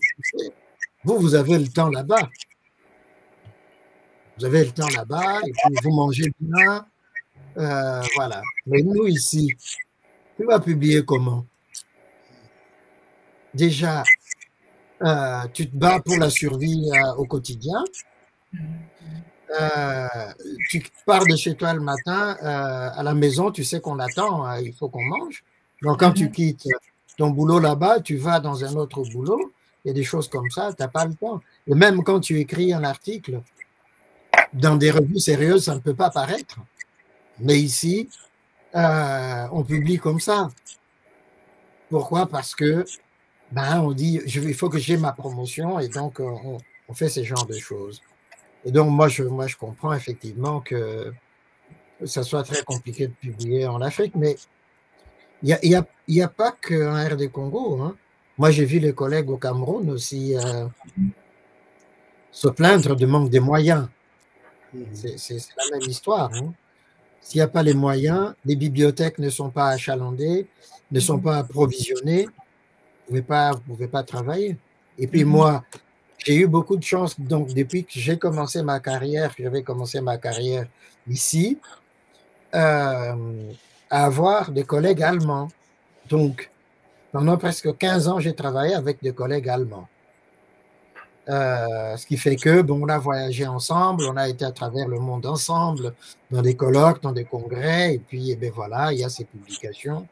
vous avez le temps là-bas. Vous avez le temps là-bas, et puis vous mangez bien. Voilà. Mais nous, ici, tu vas publier comment? Déjà, tu te bats pour la survie au quotidien. Tu pars de chez toi le matin, à la maison, tu sais qu'on attend, il faut qu'on mange. Donc, quand tu quittes ton boulot là-bas, tu vas dans un autre boulot, il y a des choses comme ça, tu n'as pas le temps. Et même quand tu écris un article, dans des revues sérieuses, ça ne peut pas paraître. Mais ici, on publie comme ça. Pourquoi? Parce que, on dit, il faut que j'ai ma promotion, et donc on fait ce genre de choses. Et donc, moi, je comprends effectivement que ça soit très compliqué de publier en Afrique, mais il n'y a pas qu'en RD Congo. Hein. Moi, j'ai vu les collègues au Cameroun aussi se plaindre du manque des moyens. C'est la même histoire. Hein. S'il n'y a pas les moyens, les bibliothèques ne sont pas achalandées, ne sont pas approvisionnées, vous ne pouvez pas travailler. Et puis moi, j'ai eu beaucoup de chance. Donc, depuis que j'ai commencé ma carrière, que j'avais commencé ma carrière ici, à avoir des collègues allemands. Donc, pendant presque 15 ans, j'ai travaillé avec des collègues allemands. Ce qui fait que, bon, on a voyagé ensemble, on a été à travers le monde ensemble, dans des colloques, dans des congrès, et puis, eh bien, voilà, il y a ces publications.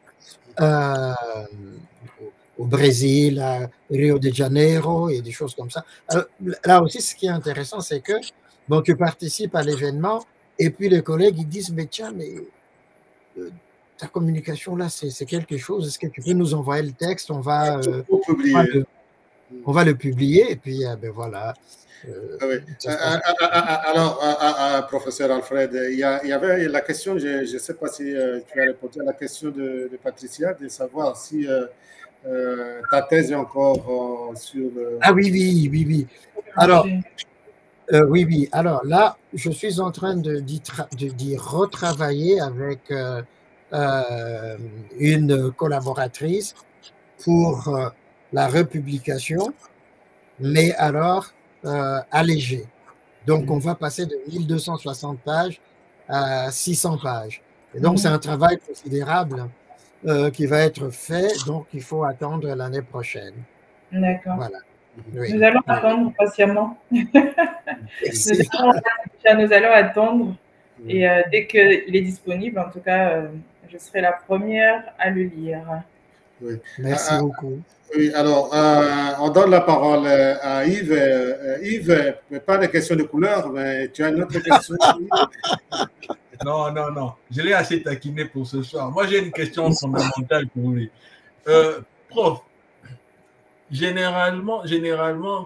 Au Brésil, à Rio de Janeiro, et des choses comme ça. Alors, là aussi, ce qui est intéressant, c'est que, bon, tu participes à l'événement, et puis les collègues, ils disent, mais tiens, mais ta communication là, c'est quelque chose, est-ce que tu peux nous envoyer le texte, on va le publier, et puis, ben voilà. Oui. Alors, professeur Alfred, il y avait la question, je ne sais pas si tu as répondu à la question de Patricia, de savoir si ta thèse est encore sur... Ah oui. Alors, oui. Alors là, je suis en train d'y retravailler avec une collaboratrice pour la republication, mais alors allégée. Donc, on va passer de 1260 pages à 600 pages. Et donc, c'est un travail considérable qui va être fait. Donc, il faut attendre l'année prochaine. D'accord. Voilà. Oui. Nous allons attendre patiemment. Nous allons attendre. Et dès qu'il est disponible, en tout cas, je serai la première à le lire. Oui. Merci beaucoup. Oui, alors, on donne la parole à Yves. Yves, pas de question de couleur, mais tu as une autre question. Non. Je l'ai assez taquiné pour ce soir. Moi, j'ai une question fondamentale pour lui. Prof, généralement,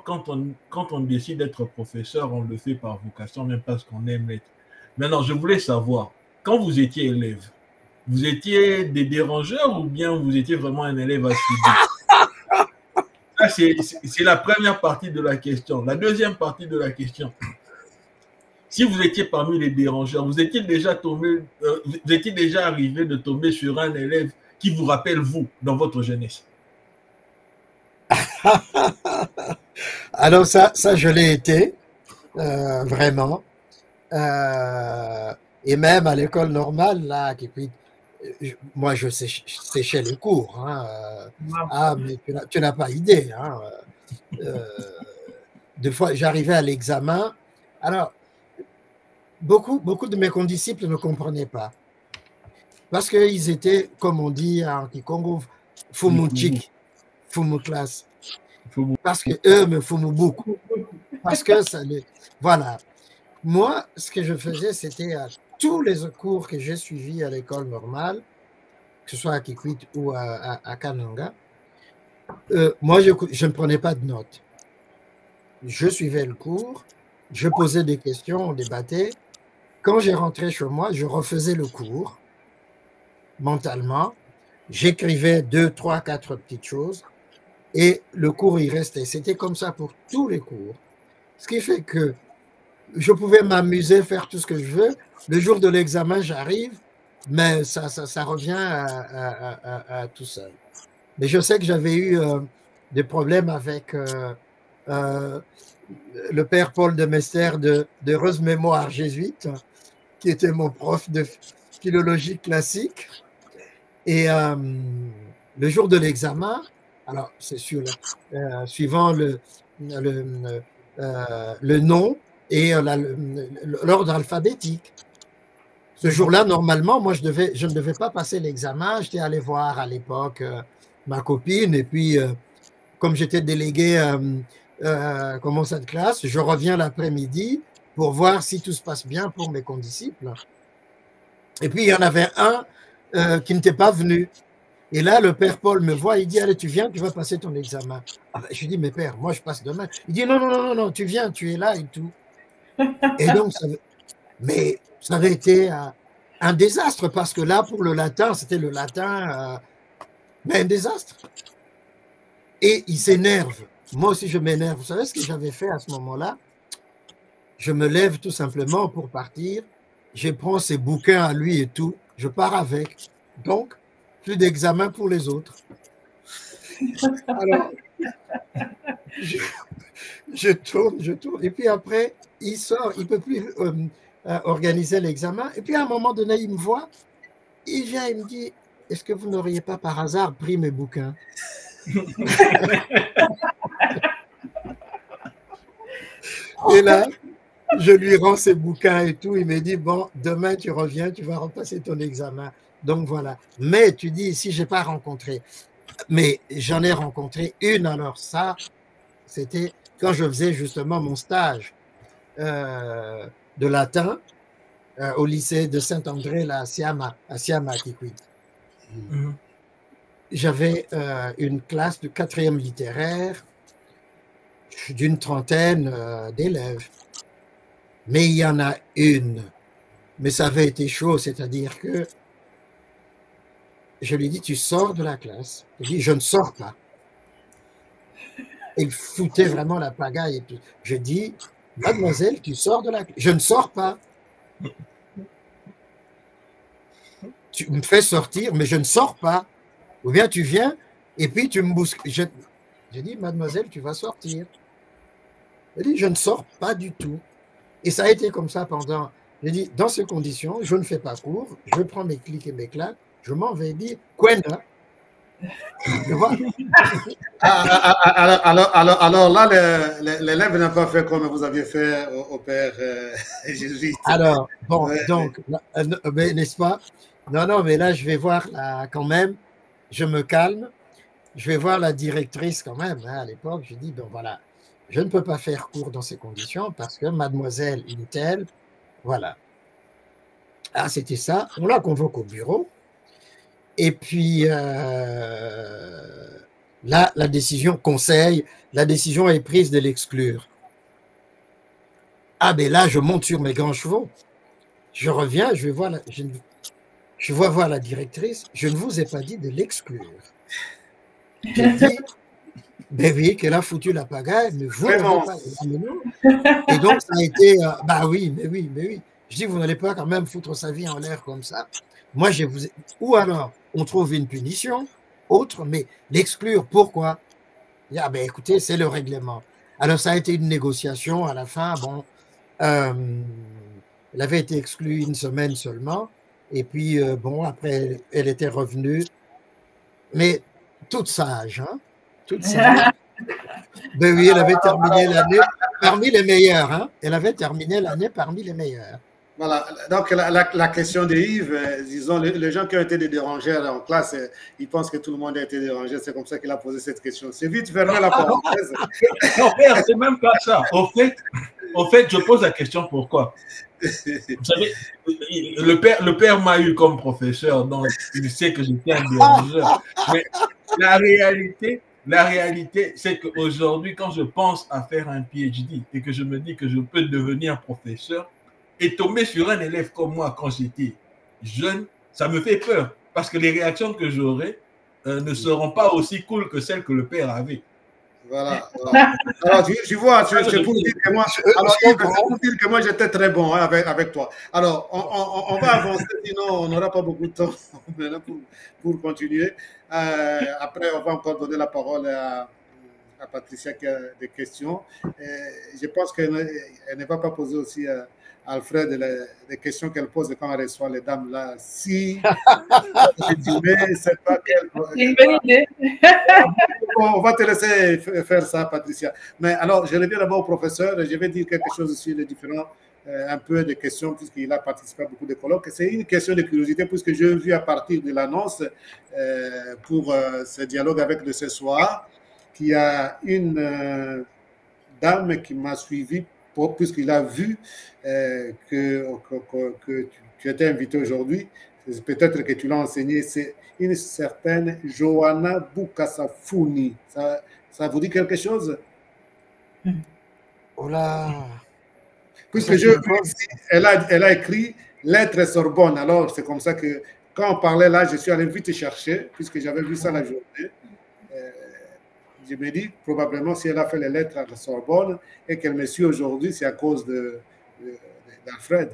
quand on décide d'être professeur, on le fait par vocation, même parce qu'on aime l'être. Maintenant, je voulais savoir, quand vous étiez élève, vous étiez des dérangeurs ou bien vous étiez vraiment un élève assidu? Ça, c'est la première partie de la question. La deuxième partie de la question, si vous étiez parmi les dérangeurs, vous étiez déjà arrivé de tomber sur un élève qui vous rappelle vous dans votre jeunesse? Alors ça je l'ai été, vraiment. Et même à l'école normale, là, moi je séchais les cours. Hein, mais tu n'as pas idée. Hein, des fois, j'arrivais à l'examen. Alors, beaucoup de mes condisciples ne comprenaient pas. Parce qu'ils étaient, comme on dit en Kikongo, fumuchik, fumuklas. Parce que eux me fument beaucoup. Parce que ça les... Voilà. Moi, ce que je faisais, c'était à tous les cours que j'ai suivis à l'école normale, que ce soit à Kikwit ou à Kananga, moi, je ne prenais pas de notes. Je suivais le cours, je posais des questions, on débattait. Quand j'ai rentré chez moi, je refaisais le cours mentalement. J'écrivais 2, 3, 4 petites choses et le cours, il restait. C'était comme ça pour tous les cours. Ce qui fait que je pouvais m'amuser, faire tout ce que je veux. Le jour de l'examen, j'arrive, mais ça revient à tout seul. Mais je sais que j'avais eu des problèmes avec le père Paul de Mester de heureuse mémoire jésuite, qui était mon prof de philologie classique. Et le jour de l'examen, alors c'est sûr, suivant le nom et l'ordre alphabétique. Ce jour-là, normalement, moi, je ne devais pas passer l'examen. J'étais allé voir à l'époque ma copine et puis, comme j'étais délégué comme cette classe, je reviens l'après-midi pour voir si tout se passe bien pour mes condisciples. Et puis, il y en avait un qui n'était pas venu. Et là, le père Paul me voit, il dit, allez, tu viens, tu vas passer ton examen. Ah ben, je lui dis, mais père, moi, je passe demain. Il dit, non, tu viens, tu es là et tout. Et donc, ça avait été un désastre parce que là, pour le latin, c'était le latin, mais un désastre. Et il s'énerve. Moi aussi, je m'énerve. Vous savez ce que j'avais fait à ce moment-là? Je me lève tout simplement pour partir. Je prends ses bouquins à lui et tout. Je pars avec. Donc, plus d'examen pour les autres. Alors, je tourne. Et puis après, il sort, il ne peut plus organiser l'examen. Et puis à un moment donné, il me voit, il vient, il me dit, est-ce que vous n'auriez pas par hasard pris mes bouquins? Et là, je lui rends ses bouquins et tout. Il me dit, bon, demain tu reviens, tu vas repasser ton examen. Donc voilà. Mais tu dis, si je n'ai pas rencontré, mais j'en ai rencontré une. Alors ça, c'était quand je faisais justement mon stage de latin au lycée de Saint-André, là, à Siama, Kikwit. J'avais une classe de 4e littéraire d'une trentaine d'élèves. Mais il y en a une. Mais ça avait été chaud, c'est-à-dire que je lui dis, tu sors de la classe. Il dit, je ne sors pas. Il foutait vraiment la pagaille. Et puis, je dis, mademoiselle, tu sors de la classe. Je ne sors pas. Tu me fais sortir, mais je ne sors pas. Ou bien tu viens et puis tu me bouscules. Je dis, mademoiselle, tu vas sortir. Elle dit, je ne sors pas du tout. Et ça a été comme ça pendant. J'ai dit, dans ces conditions, je ne fais pas cours, je prends mes clics et mes claques, je m'en vais dire, Kwenda. Alors là, l'élève n'a pas fait comme vous aviez fait au père jésuite. Alors, bon, ouais. Donc, n'est-ce pas? Non, mais là, je vais voir quand même, je me calme, je vais voir la directrice quand même. Hein, à l'époque, je dis, bon voilà, je ne peux pas faire cours dans ces conditions parce que mademoiselle une telle, voilà. Ah, c'était ça. On la convoque au bureau. Et puis, là, la décision est prise de l'exclure. Ah, ben là, je monte sur mes grands chevaux. Je reviens, je vois voir la directrice. Je ne vous ai pas dit de l'exclure. J'ai dit, ben oui, qu'elle a foutu la pagaille, mais vous n'avez pas. Et donc, ça a été, bah oui, mais oui. Je dis, vous n'allez pas quand même foutre sa vie en l'air comme ça. Moi, ou alors, on trouve une punition, autre, mais l'exclure, pourquoi? Ah ben écoutez, c'est le règlement. Alors, ça a été une négociation. À la fin, bon, elle avait été exclue une semaine seulement. Et puis, bon, après, elle était revenue. Mais toute sage, hein? Toute sage. Ben oui, elle avait terminé l'année parmi les meilleurs. Hein? Elle avait terminé l'année parmi les meilleurs. Voilà, donc la question de Yves, disons, les gens qui ont été des dérangeurs en classe, ils pensent que tout le monde a été dérangé, c'est comme ça qu'il a posé cette question. C'est vite fermé la parenthèse. Non, c'est même pas ça. Au fait, je pose la question pourquoi. Vous savez, le père m'a eu comme professeur, donc il sait que j'étais un dérangeur. Mais la réalité, c'est qu'aujourd'hui, quand je pense à faire un PhD et que je me dis que je peux devenir professeur, et tomber sur un élève comme moi quand j'étais jeune, ça me fait peur parce que les réactions que j'aurai ne seront pas aussi cool que celles que le père avait. Voilà. Alors, tu vois, c'est pour dire que moi, j'étais très bon hein, avec toi. Alors, on va avancer, sinon on n'aura pas beaucoup de temps pour continuer. Après, on va encore donner la parole à Patricia qui a des questions. Je pense qu'elle ne va pas poser aussi Alfred les questions qu'elle pose quand elle reçoit les dames là. Si c'est pas quelle. C'est une bonne idée. On va te laisser faire ça, Patricia. Mais alors, je reviens d'abord au professeur. Je vais dire quelque chose sur les différents, un peu de questions, puisqu'il a participé à beaucoup de colloques. C'est une question de curiosité, puisque j'ai vu à partir de l'annonce pour ce dialogue avec de ce soir, qu'il y a une dame qui m'a suivi, puisqu'il a vu que tu étais invité aujourd'hui. Peut-être que tu l'as enseigné. C'est une certaine Johanna Bukasafuni. Ça vous dit quelque chose? Oh là! Puisque je vois ici, elle a écrit Lettres Sorbonne. Alors, c'est comme ça que quand on parlait là, je suis allé vite chercher, puisque j'avais vu ça la journée. Je me dis, probablement, si elle a fait les lettres à la Sorbonne et qu'elle me suit aujourd'hui, c'est à cause d'Alfred.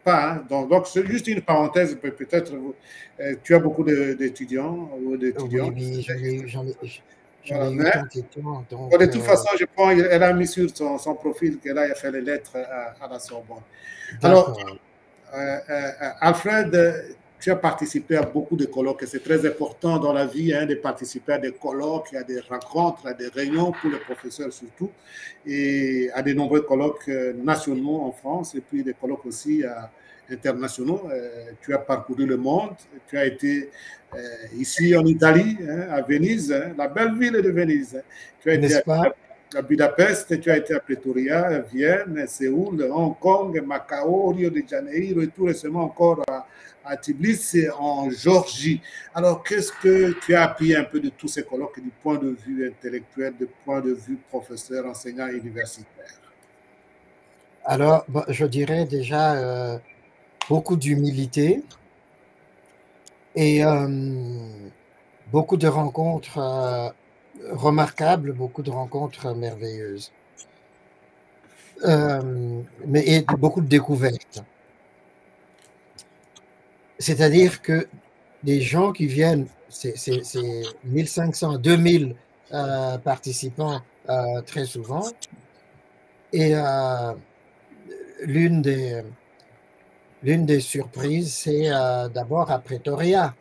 Pas, hein? Donc, c'est juste une parenthèse, peut-être. Tu as beaucoup d'étudiants ou d'étudiantes. Oui, J'avais Voilà. eu ton question. Donc, De toute façon, je prends, elle a mis sur son profil qu'elle a fait les lettres à la Sorbonne. Alors, d'accord. Alfred, tu as participé à beaucoup de colloques et c'est très important dans la vie de participer à des colloques, à des rencontres, à des réunions pour les professeurs surtout, et à de nombreux colloques nationaux en France et puis des colloques aussi internationaux. Tu as parcouru le monde, tu as été ici en Italie, à Venise, la belle ville de Venise. Tu as été à Budapest, tu as été à Pretoria, Vienne, Séoul, Hong Kong, Macao, Rio de Janeiro et tout récemment encore à Tbilissi en Géorgie. Alors, qu'est-ce que tu as appris un peu de tous ces colloques du point de vue intellectuel, du point de vue professeur, enseignant universitaire? Alors, je dirais déjà beaucoup d'humilité et beaucoup de rencontres remarquables, beaucoup de rencontres merveilleuses. Et beaucoup de découvertes. C'est-à-dire que des gens qui viennent, c'est 1500, 2000 participants très souvent, et l'une des surprises, c'est d'abord à Pretoria.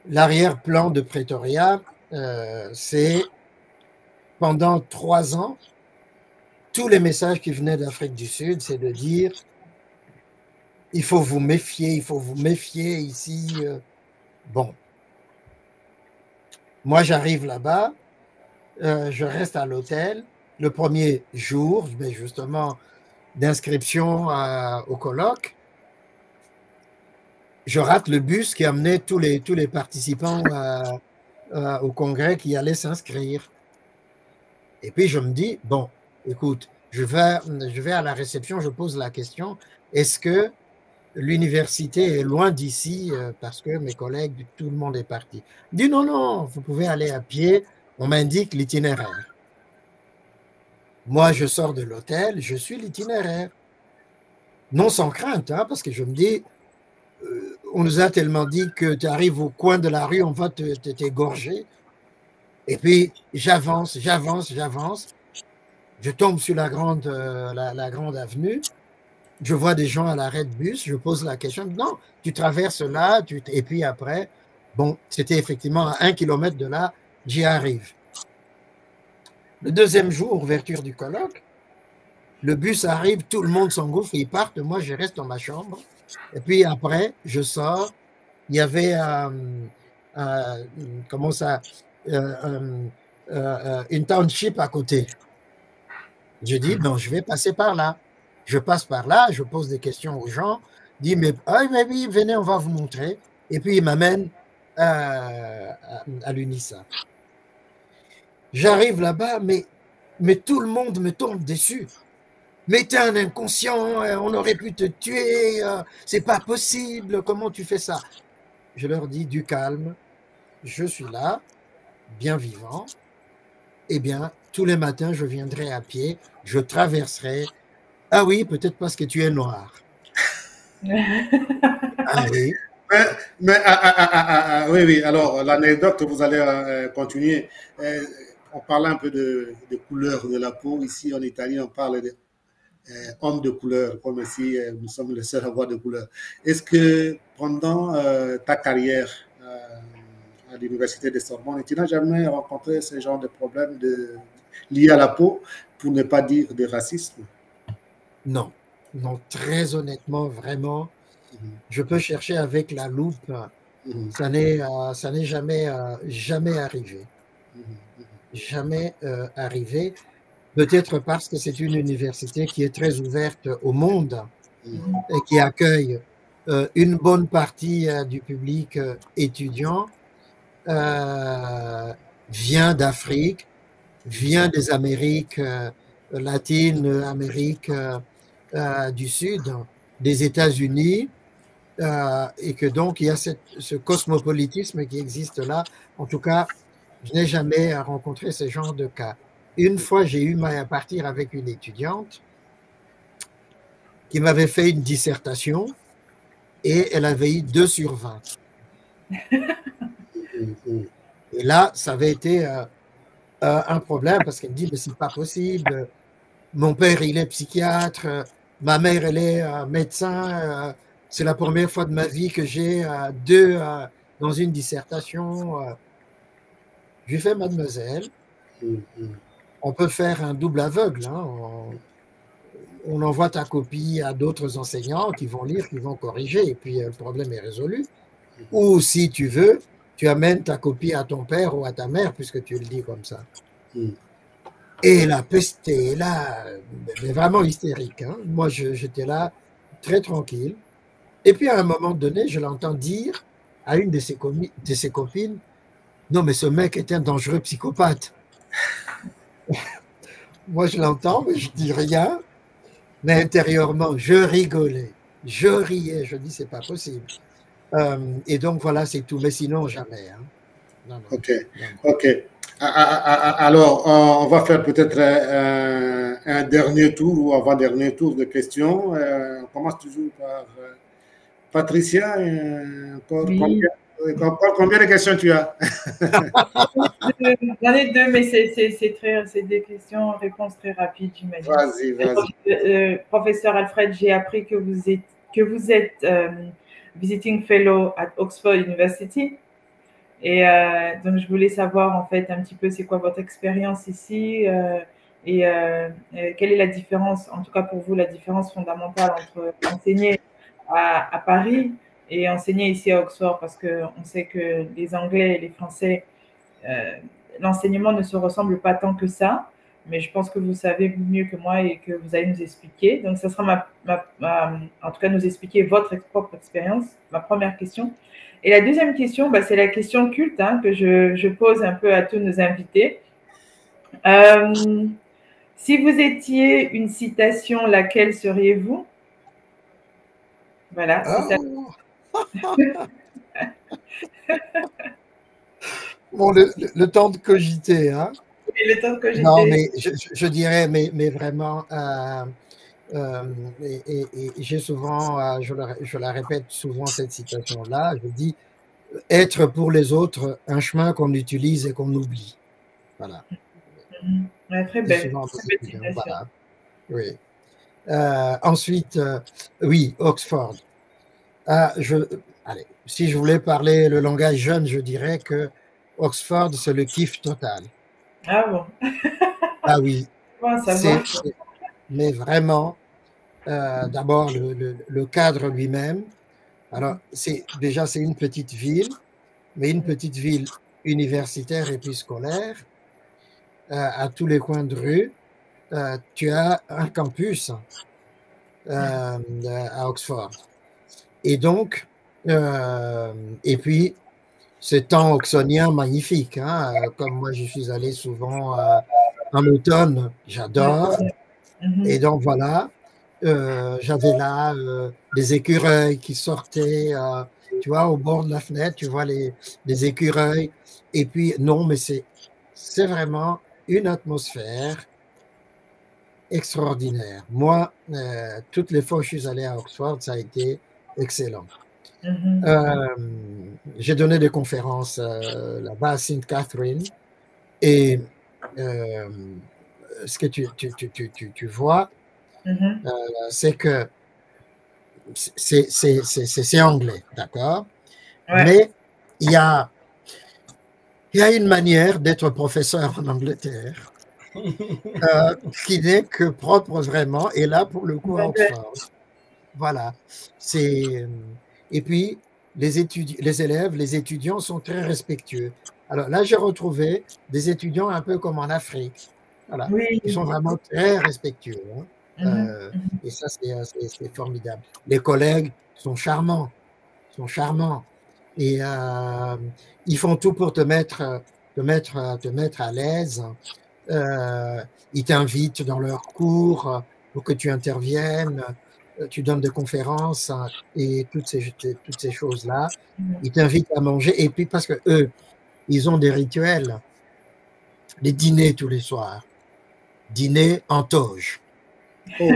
L'arrière-plan de Pretoria, c'est pendant 3 ans, tous les messages qui venaient d'Afrique du Sud, c'est de dire il faut vous méfier ici. Bon. Moi, j'arrive là-bas, je reste à l'hôtel. Le premier jour, justement, d'inscription au colloque, je rate le bus qui amenait tous les participants au congrès qui allaient s'inscrire. Et puis, je me dis, bon, écoute, je vais à la réception, je pose la question, est-ce que l'université est loin d'ici parce que mes collègues, tout le monde est parti. Je dis non, vous pouvez aller à pied, on m'indique l'itinéraire. Moi, je sors de l'hôtel, je suis l'itinéraire. Non sans crainte, parce que je me dis, on nous a tellement dit que tu arrives au coin de la rue, on va t'égorger. Et puis, j'avance. Je tombe sur la grande avenue. Je vois des gens à l'arrêt de bus, je pose la question, non, tu traverses là, et puis après, bon, c'était effectivement à 1 kilomètre de là, j'y arrive. Le deuxième jour, ouverture du colloque, le bus arrive, tout le monde s'engouffre, ils partent, moi je reste dans ma chambre, et puis après, je sors, il y avait, une township à côté. Je dis, non, je vais passer par là. Je passe par là, je pose des questions aux gens, dis mais oui, venez, on va vous montrer. Et puis il m'amène à l'UNISA. J'arrive là-bas, mais tout le monde me tombe dessus. Mais t'es un inconscient, on aurait pu te tuer, c'est pas possible, comment tu fais ça? Je leur dis du calme, je suis là, bien vivant. Eh bien, tous les matins, je viendrai à pied, je traverserai. Ah oui, peut-être parce que tu es noir. Ah oui. Oui. Alors, l'anecdote, vous allez continuer. On parlait un peu de couleur de la peau. Ici, en Italie, on parle d'hommes de couleur, comme si nous sommes les seuls à avoir de couleur. Est-ce que pendant ta carrière à l'université de Sorbonne, tu n'as jamais rencontré ce genre de problème liés à la peau, pour ne pas dire de racisme? Non, très honnêtement, vraiment, je peux chercher avec la loupe, ça n'est jamais arrivé. Jamais arrivé, peut-être parce que c'est une université qui est très ouverte au monde et qui accueille une bonne partie du public étudiant, vient d'Afrique, vient des Amériques latines, Amérique du Sud, des États-Unis, et que donc il y a ce cosmopolitisme qui existe là. En tout cas, je n'ai jamais rencontré ce genre de cas. Une fois, j'ai eu à partir avec une étudiante qui m'avait fait une dissertation et elle avait eu 2 sur 20. Et là, ça avait été un problème parce qu'elle me dit, mais c'est pas possible. Mon père, il est psychiatre. Ma mère, elle est médecin. C'est la première fois de ma vie que j'ai deux dans une dissertation. Je lui fais, mademoiselle, on peut faire un double aveugle. Hein. On envoie ta copie à d'autres enseignants qui vont lire, qui vont corriger, et puis le problème est résolu. Ou si tu veux, tu amènes ta copie à ton père ou à ta mère, puisque tu le dis comme ça. Et la peste est là, mais vraiment hystérique. Hein. Moi, j'étais là, très tranquille. Et puis, à un moment donné, je l'entends dire à une de ses copines, non, mais ce mec est un dangereux psychopathe. Moi, je l'entends, mais je dis rien. Mais intérieurement, je rigolais, je riais, je dis, c'est pas possible. Et donc, voilà, c'est tout. Mais sinon, jamais. Hein. Non. OK. Alors, on va faire peut-être un dernier tour ou avant-dernier tour de questions. On commence toujours par Patricia. Combien de questions tu as? J'en ai deux, mais c'est des questions-réponses très rapides, j'imagine. Vas-y. Professeur Alfred, j'ai appris que vous êtes visiting fellow at Oxford University. Et donc, je voulais savoir en fait un petit peu c'est quoi votre expérience ici et quelle est la différence, en tout cas pour vous, la différence fondamentale entre enseigner à Paris et enseigner ici à Oxford, parce qu'on sait que les Anglais et les Français, l'enseignement ne se ressemble pas tant que ça, mais je pense que vous savez mieux que moi et que vous allez nous expliquer. Donc, ça sera en tout cas nous expliquer votre propre expérience, ma première question. Et la deuxième question, c'est la question culte que je pose un peu à tous nos invités. Si vous étiez une citation, laquelle seriez-vous? Voilà. Bon, le temps de cogiter. Hein. Et le temps de cogiter. Non, mais je dirais, mais vraiment, et j'ai souvent, je la répète souvent, cette citation-là, je dis, être pour les autres un chemin qu'on utilise et qu'on oublie. Voilà. Ouais, très belle. Voilà. Oui. Ensuite, oui, Oxford. Allez, si je voulais parler le langage jeune, je dirais que Oxford, c'est le kiff total. Ah bon? Ah oui. Bon, mais vraiment, d'abord, le cadre lui-même. Alors, déjà, c'est une petite ville, mais une petite ville universitaire et puis scolaire. À tous les coins de rue, tu as un campus à Oxford. Et donc, et puis, ce temps oxonien magnifique. Hein, comme moi, je suis allé souvent en automne, j'adore. Et donc, voilà, j'avais là des écureuils qui sortaient, tu vois, au bord de la fenêtre, tu vois les écureuils. Et puis, non, mais c'est vraiment une atmosphère extraordinaire. Moi, toutes les fois que je suis allé à Oxford, ça a été excellent. J'ai donné des conférences là-bas à St. Catherine et ce que tu vois, c'est que c'est anglais, d'accord? Ouais. Mais il y a une manière d'être professeur en Angleterre qui n'est que propre vraiment, et là pour le coup à Oxford. Voilà. Et puis les élèves, les étudiants sont très respectueux. Alors là, j'ai retrouvé des étudiants un peu comme en Afrique. Voilà. Oui. Ils sont vraiment très respectueux. Hein. Et ça, c'est formidable. Les collègues sont charmants. Et ils font tout pour te mettre à l'aise. Ils t'invitent dans leurs cours pour que tu interviennes. Tu donnes des conférences et toutes ces choses-là. Ils t'invitent à manger. Et puis, parce que eux, ils ont des rituels. Les dîners tous les soirs. Dîner en toge. Oh,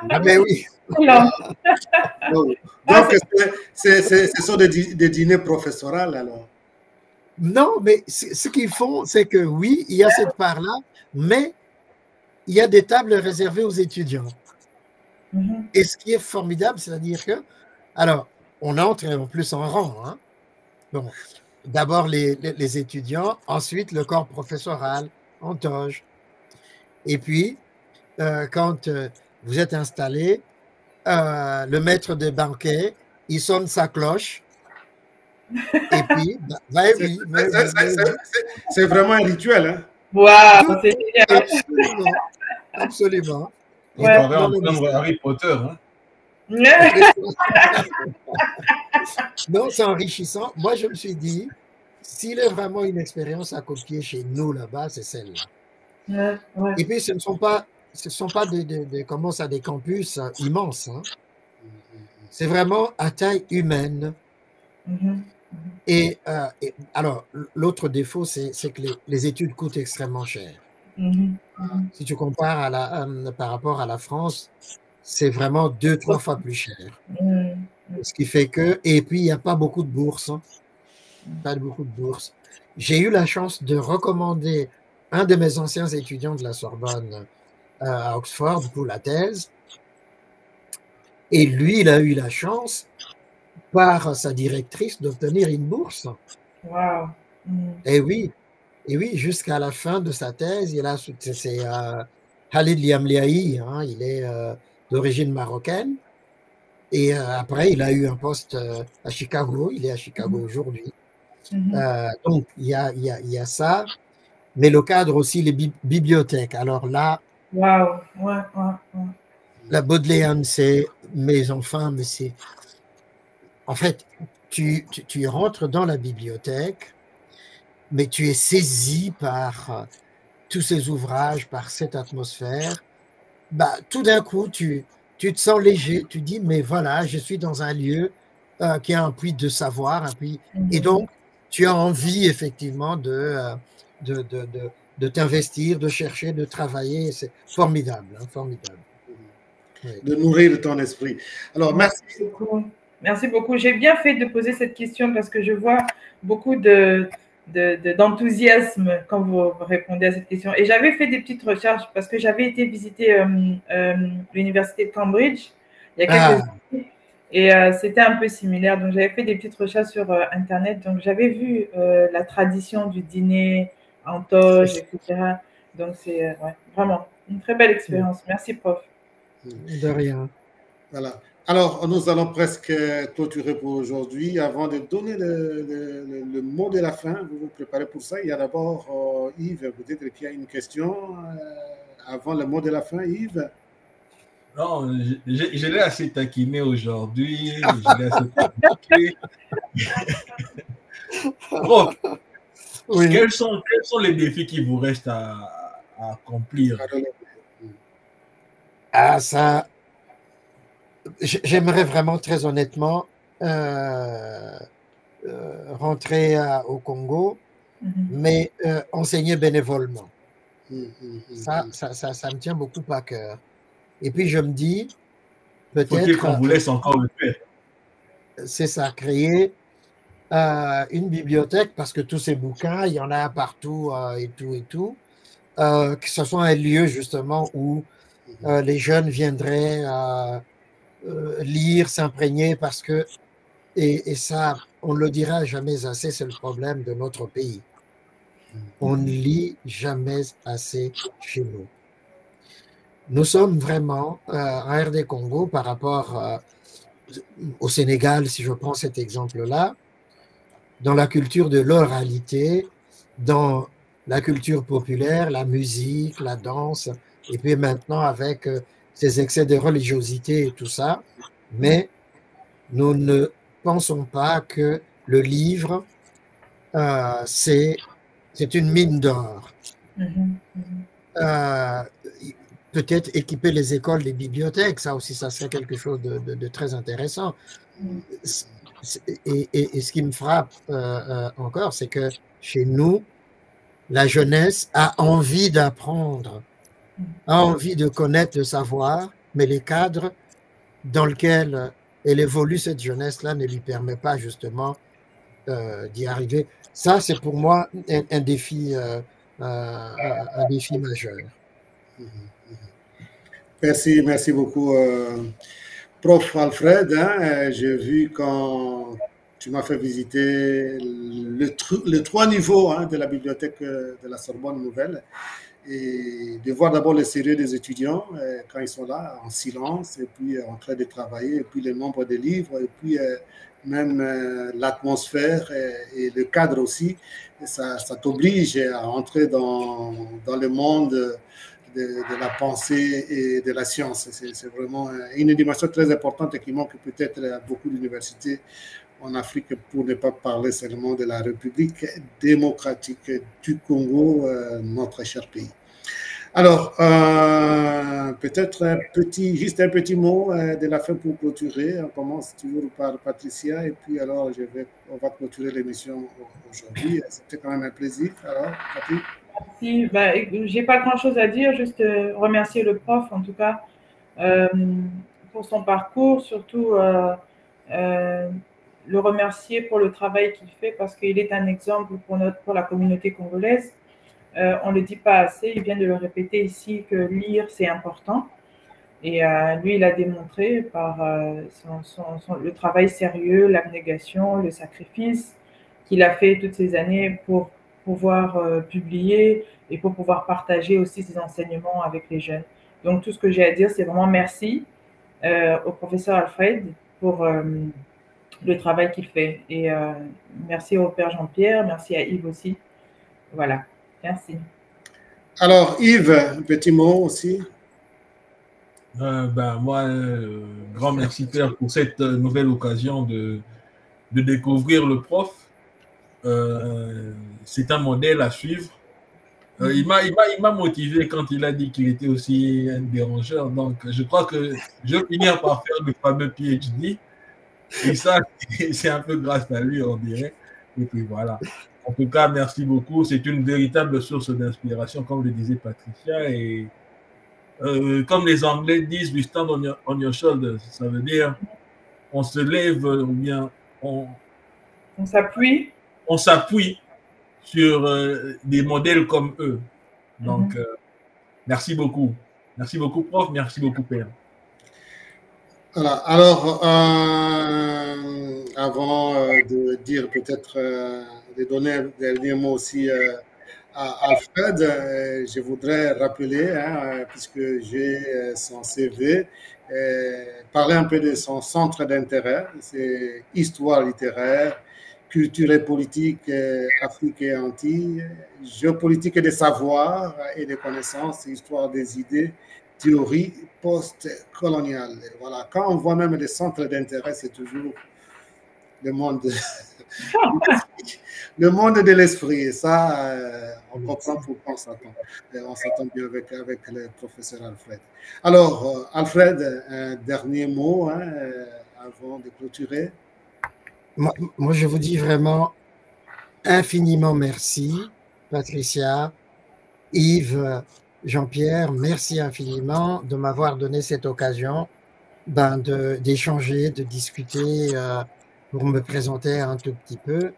ah, mais oui. Donc, ce sont des dîners professoraux, alors? Non, mais ce qu'ils font, c'est que oui, il y a cette part-là, mais il y a des tables réservées aux étudiants. Et ce qui est formidable, c'est-à-dire que, alors, on entre en plus en rang. Hein. Bon, d'abord les étudiants, ensuite le corps professoral, en toge. Et puis, quand vous êtes installé, le maître des banquets, il sonne sa cloche. Et puis, oui. C'est vraiment un rituel. Hein? Waouh, c'est génial. Absolument. Absolument. On va entendre Harry Potter. Hein? Non, c'est enrichissant. Moi, je me suis dit, s'il y a vraiment une expérience à copier chez nous là-bas, c'est celle-là. Et puis, ce ne sont pas des campus immenses. Hein. C'est vraiment à taille humaine. Et alors, l'autre défaut, c'est que les études coûtent extrêmement cher. Si tu compares par rapport à la France, c'est vraiment 2-3 fois plus cher. Ce qui fait que, et puis il n'y a pas beaucoup de bourses. Hein. Pas beaucoup de bourses. J'ai eu la chance de recommander un de mes anciens étudiants de la Sorbonne à Oxford pour la thèse. Et lui, il a eu la chance, par sa directrice, d'obtenir une bourse. Wow. Et oui, jusqu'à la fin de sa thèse, c'est Khalid Liamliahi, hein, il est d'origine marocaine. Et après, il a eu un poste à Chicago. Il est à Chicago aujourd'hui. Donc, il y a ça. Mais le cadre aussi, les bibliothèques. Alors là, la Bodleian, c'est mes enfants, mais c'est... En fait, tu rentres dans la bibliothèque, mais tu es saisi par tous ces ouvrages, par cette atmosphère. Bah, tout d'un coup, tu te sens léger. Tu dis, mais voilà, je suis dans un lieu qui a un puits de savoir. Et donc, tu as envie, effectivement, de t'investir, de chercher, de travailler. C'est formidable, hein, formidable. Oui. De nourrir ton esprit. Alors, merci. Merci beaucoup. J'ai bien fait de poser cette question parce que je vois beaucoup d'enthousiasme quand vous répondez à cette question. Et j'avais fait des petites recherches parce que j'avais été visiter l'université de Cambridge il y a quelques années et c'était un peu similaire. Donc, j'avais fait des petites recherches sur Internet. Donc, j'avais vu la tradition du dîner en toge, etc. Donc, c'est vraiment une très belle expérience. Merci, prof. De rien. Voilà. Alors, nous allons presque clôturer pour aujourd'hui. Avant de donner le mot de la fin, vous vous préparez pour ça. Il y a d'abord Yves, peut-être qu'il y a une question avant le mot de la fin, Yves. Non, je l'ai assez taquiné aujourd'hui. Je l'ai assez taquiné. Bon, oui. Quels sont les défis qui vous restent à accomplir? Ah, ça... J'aimerais vraiment, très honnêtement, rentrer au Congo, mais enseigner bénévolement. Ça me tient beaucoup à cœur. Et puis, je me dis, peut-être... Faut-il qu'on vous laisse encore le faire? C'est ça, créer une bibliothèque, parce que tous ces bouquins, il y en a partout et tout. Que ce soit un lieu, justement, où les jeunes viendraient... lire, s'imprégner, parce que, et ça, on ne le dira jamais assez, c'est le problème de notre pays. On ne lit jamais assez chez nous. Nous sommes vraiment, en RD Congo, par rapport au Sénégal, si je prends cet exemple-là, dans la culture de l'oralité, dans la culture populaire, la musique, la danse, et puis maintenant avec... ces excès de religiosité et tout ça, mais nous ne pensons pas que le livre, c'est une mine d'or. Peut-être équiper les écoles, les bibliothèques, ça aussi, ça serait quelque chose de très intéressant. Et ce qui me frappe encore, c'est que chez nous, la jeunesse a envie d'apprendre, a envie de connaître, de savoir, mais les cadres dans lesquels elle évolue, cette jeunesse-là, ne lui permet pas justement d'y arriver. Ça, c'est pour moi un défi majeur. Merci beaucoup, Prof. Alfred. J'ai vu quand tu m'as fait visiter les 3 niveaux de la bibliothèque de la Sorbonne Nouvelle et de voir d'abord le sérieux des étudiants quand ils sont là en silence et puis en train de travailler et puis le nombre de livres et puis même l'atmosphère et le cadre aussi. Et ça t'oblige à entrer dans le monde de la pensée et de la science. C'est vraiment une dimension très importante et qui manque peut-être à beaucoup d'universités en Afrique, pour ne pas parler seulement de la République démocratique du Congo, notre cher pays. Alors, peut-être juste un petit mot de la fin pour clôturer. On commence toujours par Patricia et puis alors on va clôturer l'émission aujourd'hui. C'était quand même un plaisir. Alors, Patrick. Merci. J'ai pas grand-chose à dire, juste remercier le prof en tout cas pour son parcours, surtout le remercier pour le travail qu'il fait parce qu'il est un exemple pour la communauté congolaise. On ne le dit pas assez, il vient de le répéter ici que lire c'est important et lui il a démontré par le travail sérieux, l'abnégation, le sacrifice qu'il a fait toutes ces années pour pouvoir publier et pour pouvoir partager aussi ses enseignements avec les jeunes. Donc tout ce que j'ai à dire c'est vraiment merci au professeur Alfred pour le travail qu'il fait et merci au père Jean-Pierre, merci à Yves aussi. Voilà, merci. Alors Yves, un petit mot aussi. Moi, grand merci père pour cette nouvelle occasion de découvrir le prof. C'est un modèle à suivre. Il m'a motivé quand il a dit qu'il était aussi un dérangeur. Donc, je crois que je vais finir par faire le fameux PhD. Et ça, c'est un peu grâce à lui, on dirait. Et puis voilà. En tout cas, merci beaucoup. C'est une véritable source d'inspiration, comme le disait Patricia. Et comme les Anglais disent, we stand on your shoulders. Ça veut dire, on se lève ou bien on s'appuie. On s'appuie sur des modèles comme eux. Donc, merci beaucoup. Merci beaucoup, prof. Merci beaucoup, père. Voilà. Alors, avant de dire peut-être, de donner un dernier mot aussi à Alfred, je voudrais rappeler, puisque j'ai son CV, parler un peu de son centre d'intérêt, c'est histoire littéraire, culture et politique, Afrique et Antilles, géopolitique et des savoirs et des connaissances, histoire des idées, théorie post-coloniale. Voilà. Quand on voit même des centres d'intérêt, c'est toujours le monde de l'esprit. Et ça, on comprend pourquoi on s'attend. On s'attend bien avec le professeur Alfred. Alors, Alfred, un dernier mot avant de clôturer. Moi, je vous dis vraiment infiniment merci, Patricia, Yves, Jean-Pierre, merci infiniment de m'avoir donné cette occasion d'échanger, de discuter, pour me présenter un tout petit peu.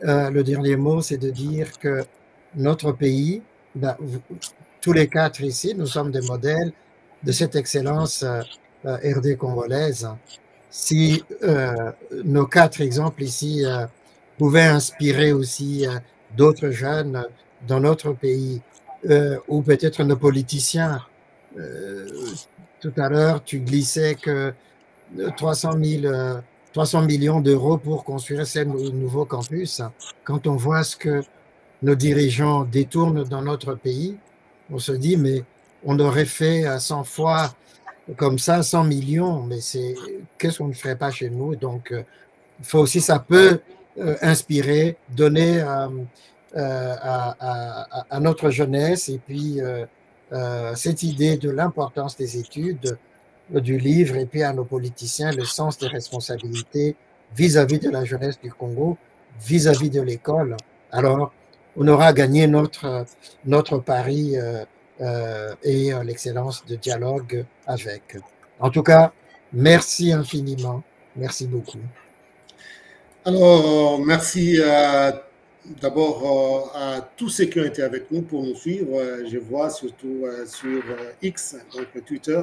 Le dernier mot, c'est de dire que notre pays, tous les 4 ici, nous sommes des modèles de cette excellence RD congolaise. Si nos 4 exemples ici pouvaient inspirer aussi d'autres jeunes dans notre pays, ou peut-être nos politiciens. Tout à l'heure, tu glissais que 300 millions d'euros pour construire ces nouveaux campus. Quand on voit ce que nos dirigeants détournent dans notre pays, on se dit, mais on aurait fait 100 fois comme ça, 100 millions, mais qu'est-ce qu'on ne ferait pas chez nous? Donc, faut aussi, ça peut inspirer, donner à notre jeunesse et puis cette idée de l'importance des études, du livre, et puis à nos politiciens le sens des responsabilités vis-à-vis de la jeunesse du Congo, vis-à-vis de l'école. Alors, on aura gagné notre pari et l'excellence de dialogue avec. En tout cas, merci infiniment. Merci beaucoup. Alors, merci d'abord à tous ceux qui ont été avec nous pour nous suivre. Je vois surtout sur X, donc Twitter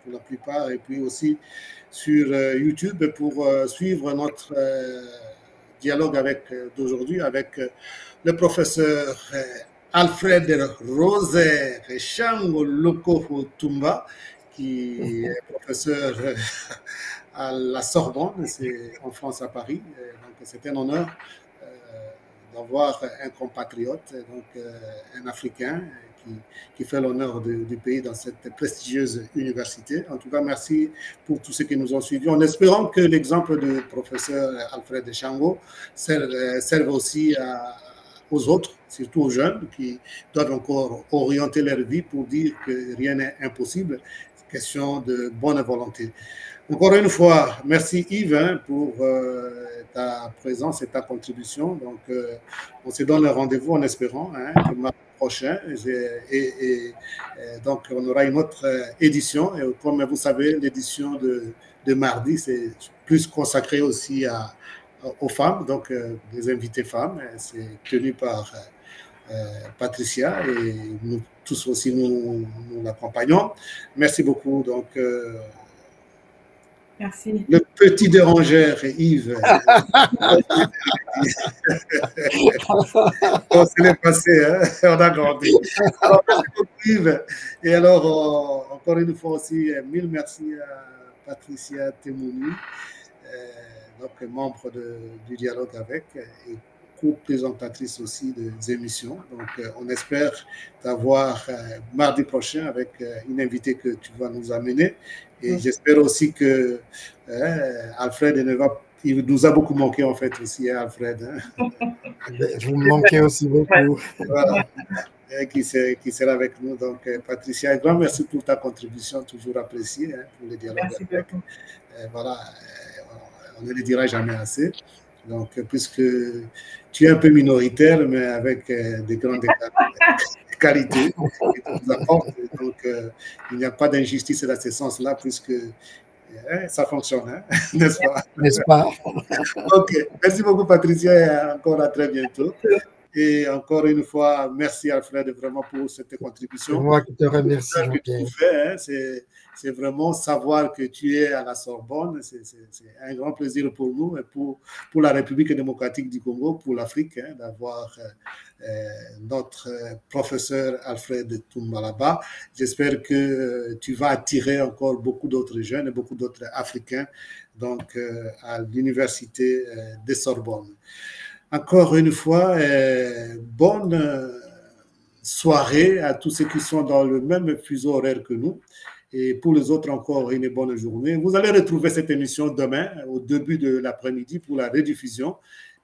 pour la plupart, et puis aussi sur YouTube pour suivre notre dialogue d'aujourd'hui avec le professeur Alfred Roser Shango Loko Tumba, qui est professeur à la Sorbonne, c'est en France à Paris. Donc c'est un honneur d'avoir un compatriote, donc un Africain qui fait l'honneur du pays dans cette prestigieuse université. En tout cas, merci pour tous ceux qui nous ont suivis, en espérant que l'exemple du professeur Alfred Shango serve aussi aux autres, surtout aux jeunes, qui doivent encore orienter leur vie pour dire que rien n'est impossible. Question de bonne volonté. Encore une fois, merci Yves pour ta présence et ta contribution. Donc, on se donne rendez-vous en espérant que mardi prochain. Donc, on aura une autre édition. Et comme vous savez, l'édition de mardi, c'est plus consacré aussi aux femmes, donc des invités femmes. C'est tenu par Patricia et nous tous aussi nous l'accompagnons. Merci beaucoup. Donc, merci. Le petit dérangeur, Yves. Bon, c'est le passé, hein? On a grandi. Alors, merci beaucoup, Yves. Et alors, encore une fois aussi, mille merci à Patricia Temouni, donc membre du dialogue avec, et co-présentatrice aussi des émissions. Donc, on espère t'avoir mardi prochain avec une invitée que tu vas nous amener. Et j'espère aussi que Alfred il nous a beaucoup manqué en fait aussi, hein, Alfred. Hein? Vous me manquez aussi beaucoup. Voilà. Qui sera avec nous. Donc, Patricia, un grand merci pour ta contribution, toujours appréciée hein, pour le dialogue. Merci beaucoup. Voilà, on ne le dira jamais assez. Donc, puisque tu es un peu minoritaire, mais avec de grandes qualités que tu nous apportes. Donc, il n'y a pas d'injustice dans ce sens-là, puisque ça fonctionne, hein, n'est-ce pas? N'est-ce pas? Ok, merci beaucoup, Patricia, et encore à très bientôt. Et encore une fois, merci Alfred vraiment pour cette contribution. C'est moi qui te remercie. Hein, c'est vraiment savoir que tu es à la Sorbonne. C'est un grand plaisir pour nous et pour la République démocratique du Congo, pour l'Afrique, hein, d'avoir notre professeur Alfred Tumbalaba. J'espère que tu vas attirer encore beaucoup d'autres jeunes et beaucoup d'autres Africains donc, à l'université de Sorbonne. Encore une fois, bonne soirée à tous ceux qui sont dans le même fuseau horaire que nous. Et pour les autres, encore une bonne journée. Vous allez retrouver cette émission demain, au début de l'après-midi, pour la rediffusion.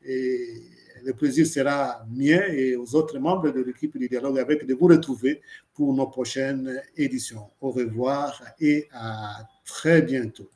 Et le plaisir sera mien et aux autres membres de l'équipe du dialogue avec de vous retrouver pour nos prochaines éditions. Au revoir et à très bientôt.